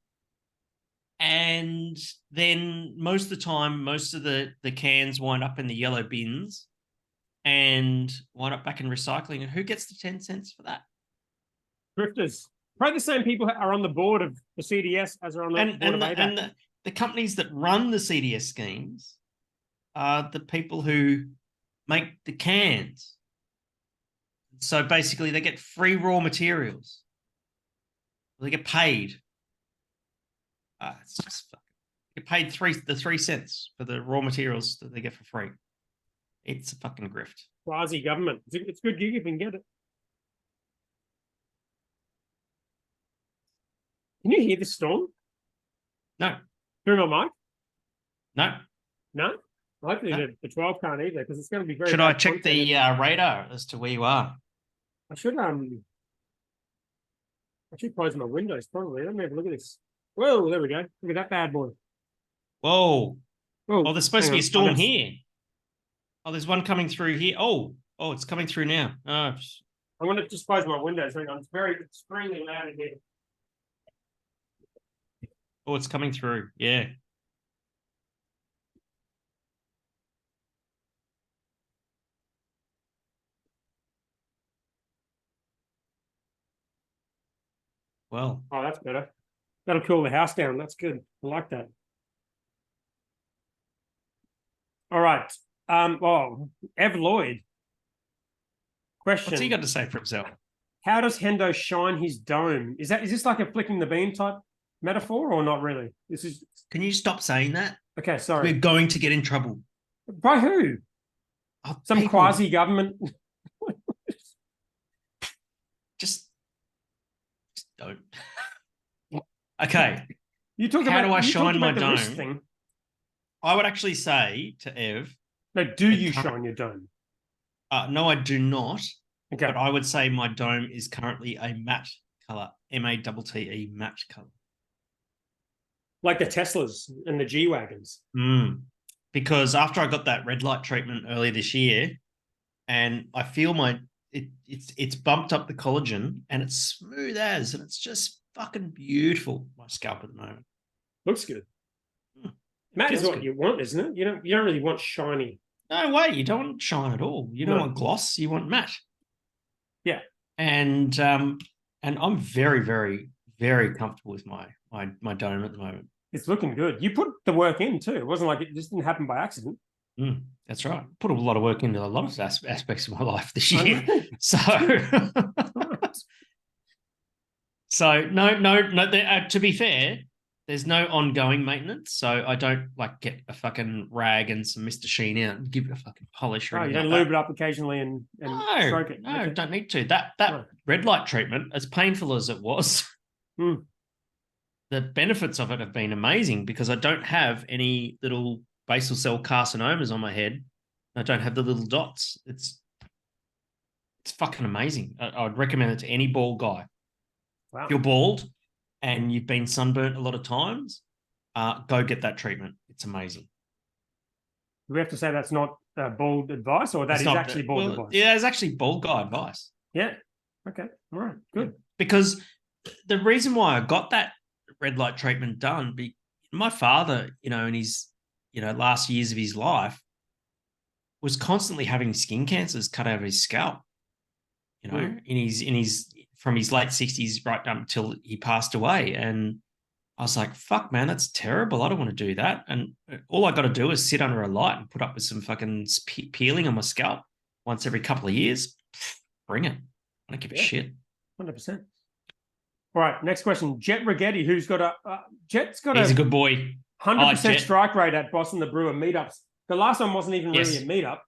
And then most of the time, most of the cans wind up in the yellow bins and wind up back in recycling. And who gets the 10 cents for that? Grifters. Probably the same people are on the board of the CDS as are on the board of ABAC. And the companies that run the CDS schemes are the people who make the cans. So basically, they get free raw materials. They get paid. It's just fucking. They get paid 3 cents for the raw materials that they get for free. It's a fucking grift. Quasi government. It's good gig if you can get it. Can you hear the storm? No. Through my mic? No. No? Hopefully No. the 12 can't either because it's going to be very. Should I check the radar as to where you are? I should close my windows probably. Let me have a look at this. Whoa, there we go. Look at that bad boy. Whoa. Oh, Oh, there's supposed to be a storm here. Oh, there's one coming through here. Oh, it's coming through now. Oh, I'm going to just close my windows. Hang on. It's very extremely loud in here. oh, it's coming through. Yeah. Well, Oh, that's better. That'll cool the house down. That's good. I like that. All right. Ev Lloyd. Question. what's he got to say for himself? How does Hendo shine his dome? Is this like a flicking the beam type metaphor or not really? This is Can you stop saying that? okay. Sorry. We're going to get in trouble. By who? Oh, Some people, quasi government. Just don't. Okay. You talk How about do I you shine talked my about the wrist dome? thing. I would actually say to Ev, No, do you shine your dome? no, I do not. Okay. But I would say my dome is currently a matte color, MATTE matte color. Like the Teslas and the G Wagons. Because after I got that red light treatment earlier this year, and I feel it's bumped up the collagen and it's smooth as, and it's just fucking beautiful. My scalp at the moment Looks good. Matte is feels what good. you want, isn't it? You don't really want shiny. No way, you don't want shine at all. You don't No. want gloss. You want matte. Yeah. And I'm very, very, very comfortable with my dome at the moment. It's looking good. You put the work in too. It wasn't like it just didn't happen by accident. That's right. Put a lot of work into a lot of aspects of my life this year. So, no. To be fair, there's no ongoing maintenance. So I don't like get a fucking rag and some Mr. Sheen out and give it a fucking polish. Or Oh, you anything don't like lube it up occasionally and stroke it. No, Okay. don't need to. That red light treatment, as painful as it was, the benefits of it have been amazing because I don't have any little basal cell carcinomas on my head. I don't have the little dots. It's fucking amazing. I would recommend it to any bald guy. Wow. If you're bald and you've been sunburnt a lot of times, go get that treatment. It's amazing. Do we have to say that's not bald advice or that is actually bald advice? Yeah, it's actually bald guy advice. Yeah. Okay. All right. Good. Because the reason why I got that red light treatment done, my father, in his, last years of his life, was constantly having skin cancers cut out of his scalp. In his from his late 60s right up until he passed away. And I was like, fuck, man, that's terrible. I don't want to do that. And all I got to do is sit under a light and put up with some fucking peeling on my scalp once every couple of years. Bring it. I don't give a shit. 100%. All right. Next question. Jet Rigetti, who's got He's a good boy. 100% strike rate at Boston the Brewer meetups. The last one wasn't even really a meetup.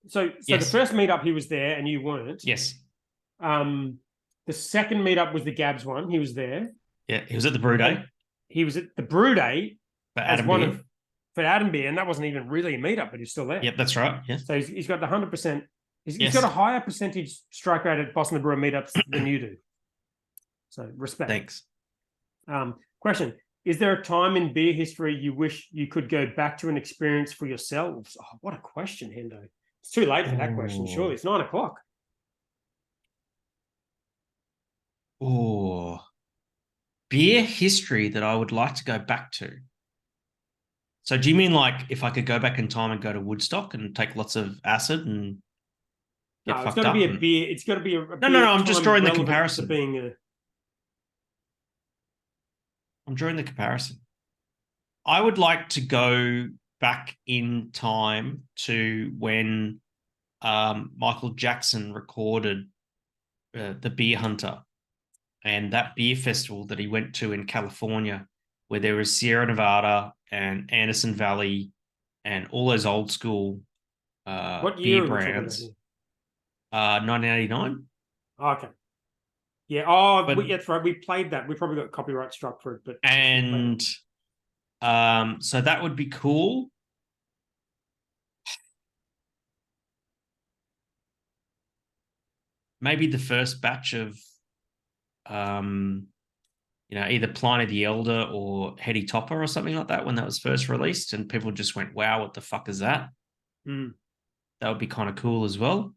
So the first meetup he was there and you weren't. Yes. The second meetup was the Gabs one. He was there. Yeah, he was at the Brew Day. He was at the Brew Day For as Adam one Beer. of for Adam Beer, and that wasn't even really a meetup, but he's still there. Yep, that's right. Yeah. So he's got the 100%. He's Yes. got a higher percentage strike rate at Boston the Brewer meetups than you do. So respect. Thanks. Question: is there a time in beer history you wish you could go back to an experience for yourselves? Oh, what a question, Hendo. It's too late for that question. Oh. Surely it's 9 o'clock. Oh, beer history that I would like to go back to. So do you mean like if I could go back in time and go to Woodstock and take lots of acid and get No, it's fucked got to up? be a beer. It's got to be a No, I'm just drawing the relevant to comparison. being I'm drawing the comparison. I would like to go back in time to when Michael Jackson recorded The Beer Hunter and that beer festival that he went to in California, where there was Sierra Nevada and Anderson Valley and all those old school what year beer are we talking brands. about 1989. here? Okay. Yeah. Oh, But- that's right. We played that. We probably got copyright struck for it, but And so that would be cool. Maybe the first batch of either Pliny the Elder or Hetty Topper or something like that when that was first released, and people just went, wow, what the fuck is that? Mm. That would be kind of cool as well.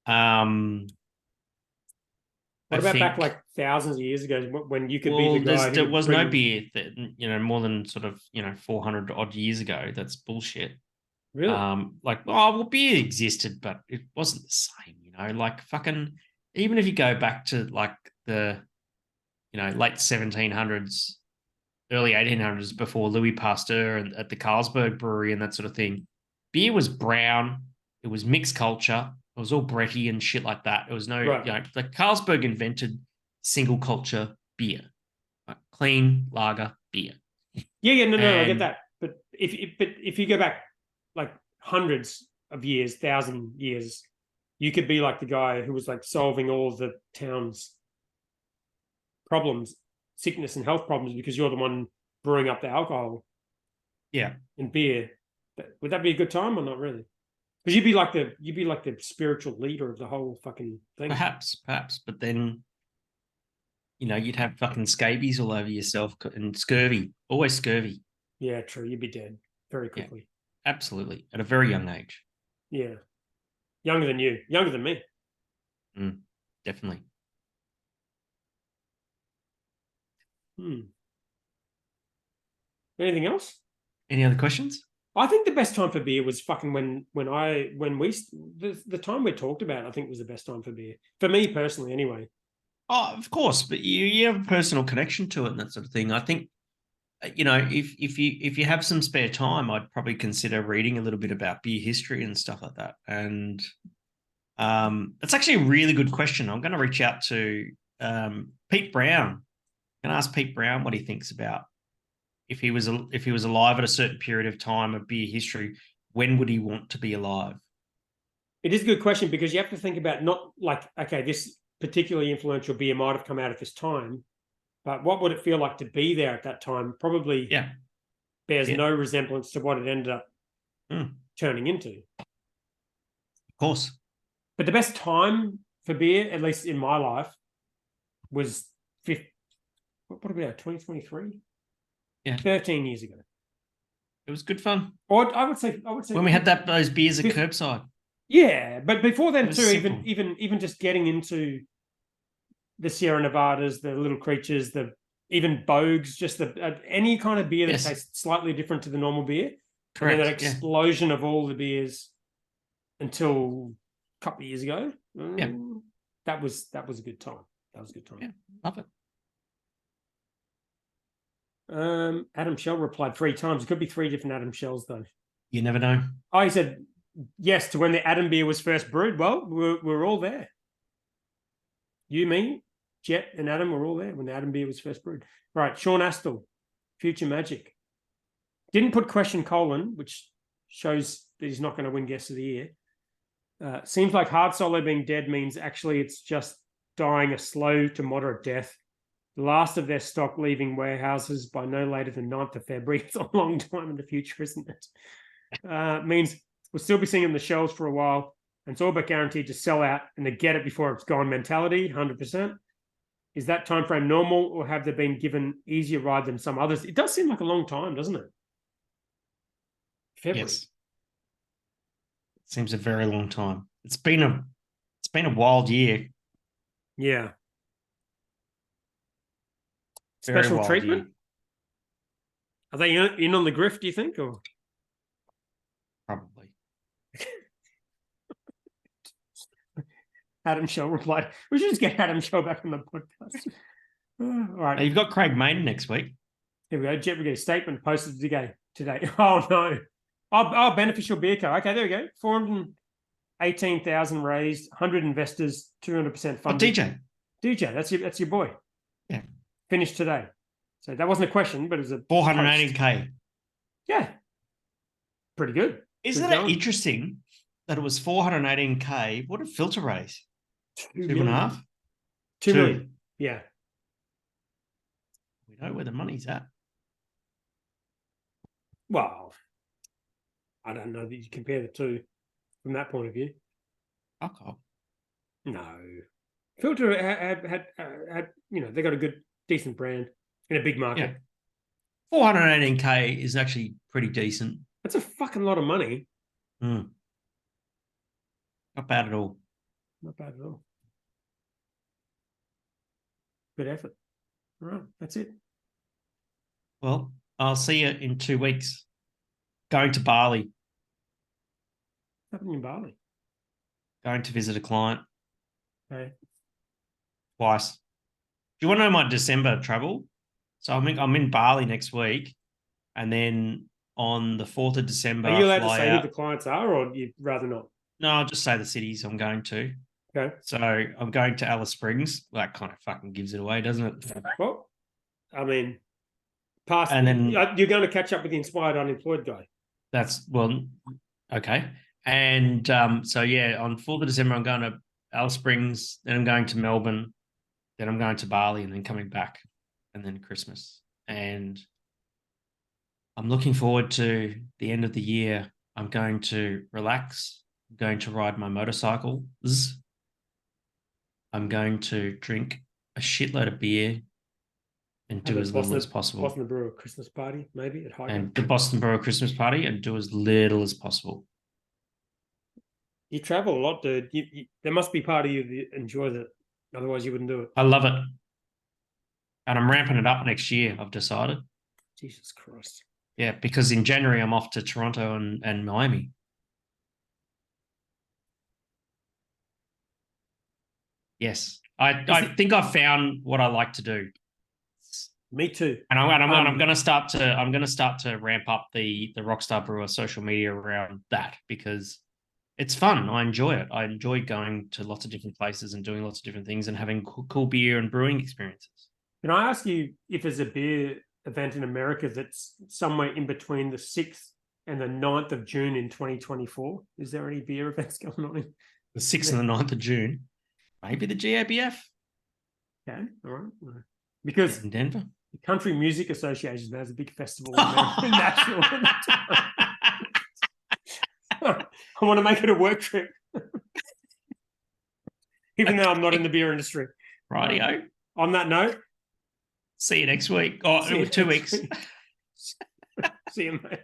What What about back like thousands of years ago when you could be the guy who there would was no bring- beer that, more than sort of, 400 odd years ago. That's bullshit. Really? Beer existed, but it wasn't the same, like fucking, even if you go back to like the, late 1700s, early 1800s before Louis Pasteur and at the Carlsberg Brewery and that sort of thing, beer was brown. It was mixed culture. It was all Bretty and shit like that. It was no, Right. like Carlsberg invented single culture beer, like clean lager beer. Yeah, no, I get And- that. But if you go back like hundreds of years, 1,000 years, you could be like the guy who was like solving all of the town's problems, sickness and health problems, because you're the one brewing up the alcohol. Yeah. And beer. Would that be a good time or not really? Because you'd be like the spiritual leader of the whole fucking thing. Perhaps, but then, you'd have fucking scabies all over yourself and scurvy, always scurvy. Yeah, true. You'd be dead very quickly. Absolutely, at a very young age. Yeah. Younger than you, younger than me. Definitely. Anything else? Any other questions? I think the best time for beer was fucking the time we talked about. I think was the best time for beer for me personally. Anyway. Oh, of course, but you have a personal connection to it and that sort of thing. I think, if you have some spare time, I'd probably consider reading a little bit about beer history and stuff like that. And it's actually a really good question. I'm going to reach out to Pete Brown. I'm going to ask Pete Brown what he thinks about if he was alive at a certain period of time of beer history. When would he want to be alive? It is a good question because you have to think about not like, okay, this particularly influential beer might have come out at this time, but what would it feel like to be there at that time? Probably bears no resemblance to what it ended up turning into. Of course. But the best time for beer, at least in my life, was what are we at, 2023? Yeah. 13 years ago. It was good fun. Or I would say When we had those beers at curbside. Yeah, but before then It was too, simple. even just getting into the Sierra Nevadas, the Little Creatures, even Bogues, just any kind of beer that tastes slightly different to the normal beer. Correct. And then that explosion of all the beers until a couple of years ago. That was a good time. That was a good time. Yeah, love it. Adam Shell replied 3 times. It could be 3 different Adam Shells though. You never know. Oh, he said yes to when the Adam beer was first brewed. Well, we're all there. You, me, Jet, and Adam were all there when the Adam beer was first brewed. Right, Sean Astle, Future Magic. Didn't put question : which shows that he's not going to win Guest of the Year. Seems like Hard Solo being dead means actually it's just ... dying a slow to moderate death. The last of their stock leaving warehouses by no later than 9th of February. It's a long time in the future, isn't it? Means we'll still be seeing them on the shelves for a while. And it's all but guaranteed to sell out and to get it before it's gone mentality, 100%. Is that time frame normal, or have they been given easier ride than some others? It does seem like a long time, doesn't it? February. Yes. It seems a very long time. It's been a wild year. Yeah. Very Special wild treatment? year. Are they in on the grift, do you think? Or Probably. Adam Shaw replied, we should just get Adam Shaw back on the podcast. All right. Now, you've got Craig Maiden next week. Here we go. Jet Brigade statement posted today. Oh, no. Oh, beneficial beer co. Okay, there we go. 418,000 raised, 100 investors, 200% Oh, funded. DJ. That's your boy. Yeah. Finished today. So that wasn't a question, but it was a 480K. Yeah. Pretty good. Isn't Good it going. interesting that it was 418K? What did Filter raise? 2 2.5? million. 2 million. Yeah. We know where the money's at. Well, I don't know that you compare the two from that point of view. Fuck off. No. Filter had they got a good, decent brand in a big market. Yeah. 418K is actually pretty decent. That's a fucking lot of money. Not bad at all. Not bad at all. Good effort. All right, that's it. Well, I'll see you in 2 weeks. Going to Bali. What's happening in Bali? Going to visit a client Okay. twice. Do you want to know my December travel? So I'm in Bali next week, and then on the 4th of December, Are you allowed to fly say out. who the clients are, or you'd rather not? No, I'll just say the cities I'm going to. Okay. So I'm going to Alice Springs. Well, that kind of fucking gives it away, doesn't it? Well, I mean, past, And then- you're going to catch up with the inspired unemployed guy. That's, well, okay. And so, yeah, on 4th of December, I'm going to Alice Springs. Then I'm going to Melbourne. Then I'm going to Bali, and then coming back, and then Christmas. And I'm looking forward to the end of the year. I'm going to relax. I'm going to ride my motorcycles. I'm going to drink a shitload of beer and do as little as possible. Boston Brewer Christmas party, maybe at Highgate. And the Boston Brewer Christmas party, and do as little as possible. You travel a lot, dude. There must be part of you that enjoys it. Otherwise, you wouldn't do it. I love it. And I'm ramping it up next year, I've decided. Jesus Christ. Yeah, because in January, I'm off to Toronto and Miami. Yes. I think I've found what I like to do. Me too. And I'm going to start to ramp up the Rockstar Brewer social media around that, because it's fun. I enjoy it. I enjoy going to lots of different places and doing lots of different things and having cool beer and brewing experiences. Can I ask you if there's a beer event in America that's somewhere in between the 6th and the 9th of June in 2024? Is there any beer events going on in The 6th and the 9th of June? Maybe the GABF. Okay, all right. Because in Denver. the Country Music Association has a big festival in Nashville. I want to make it a work trip. Even though I'm not in the beer industry. Rightio. On that note, see you next week. Oh, 2 weeks. See you, mate.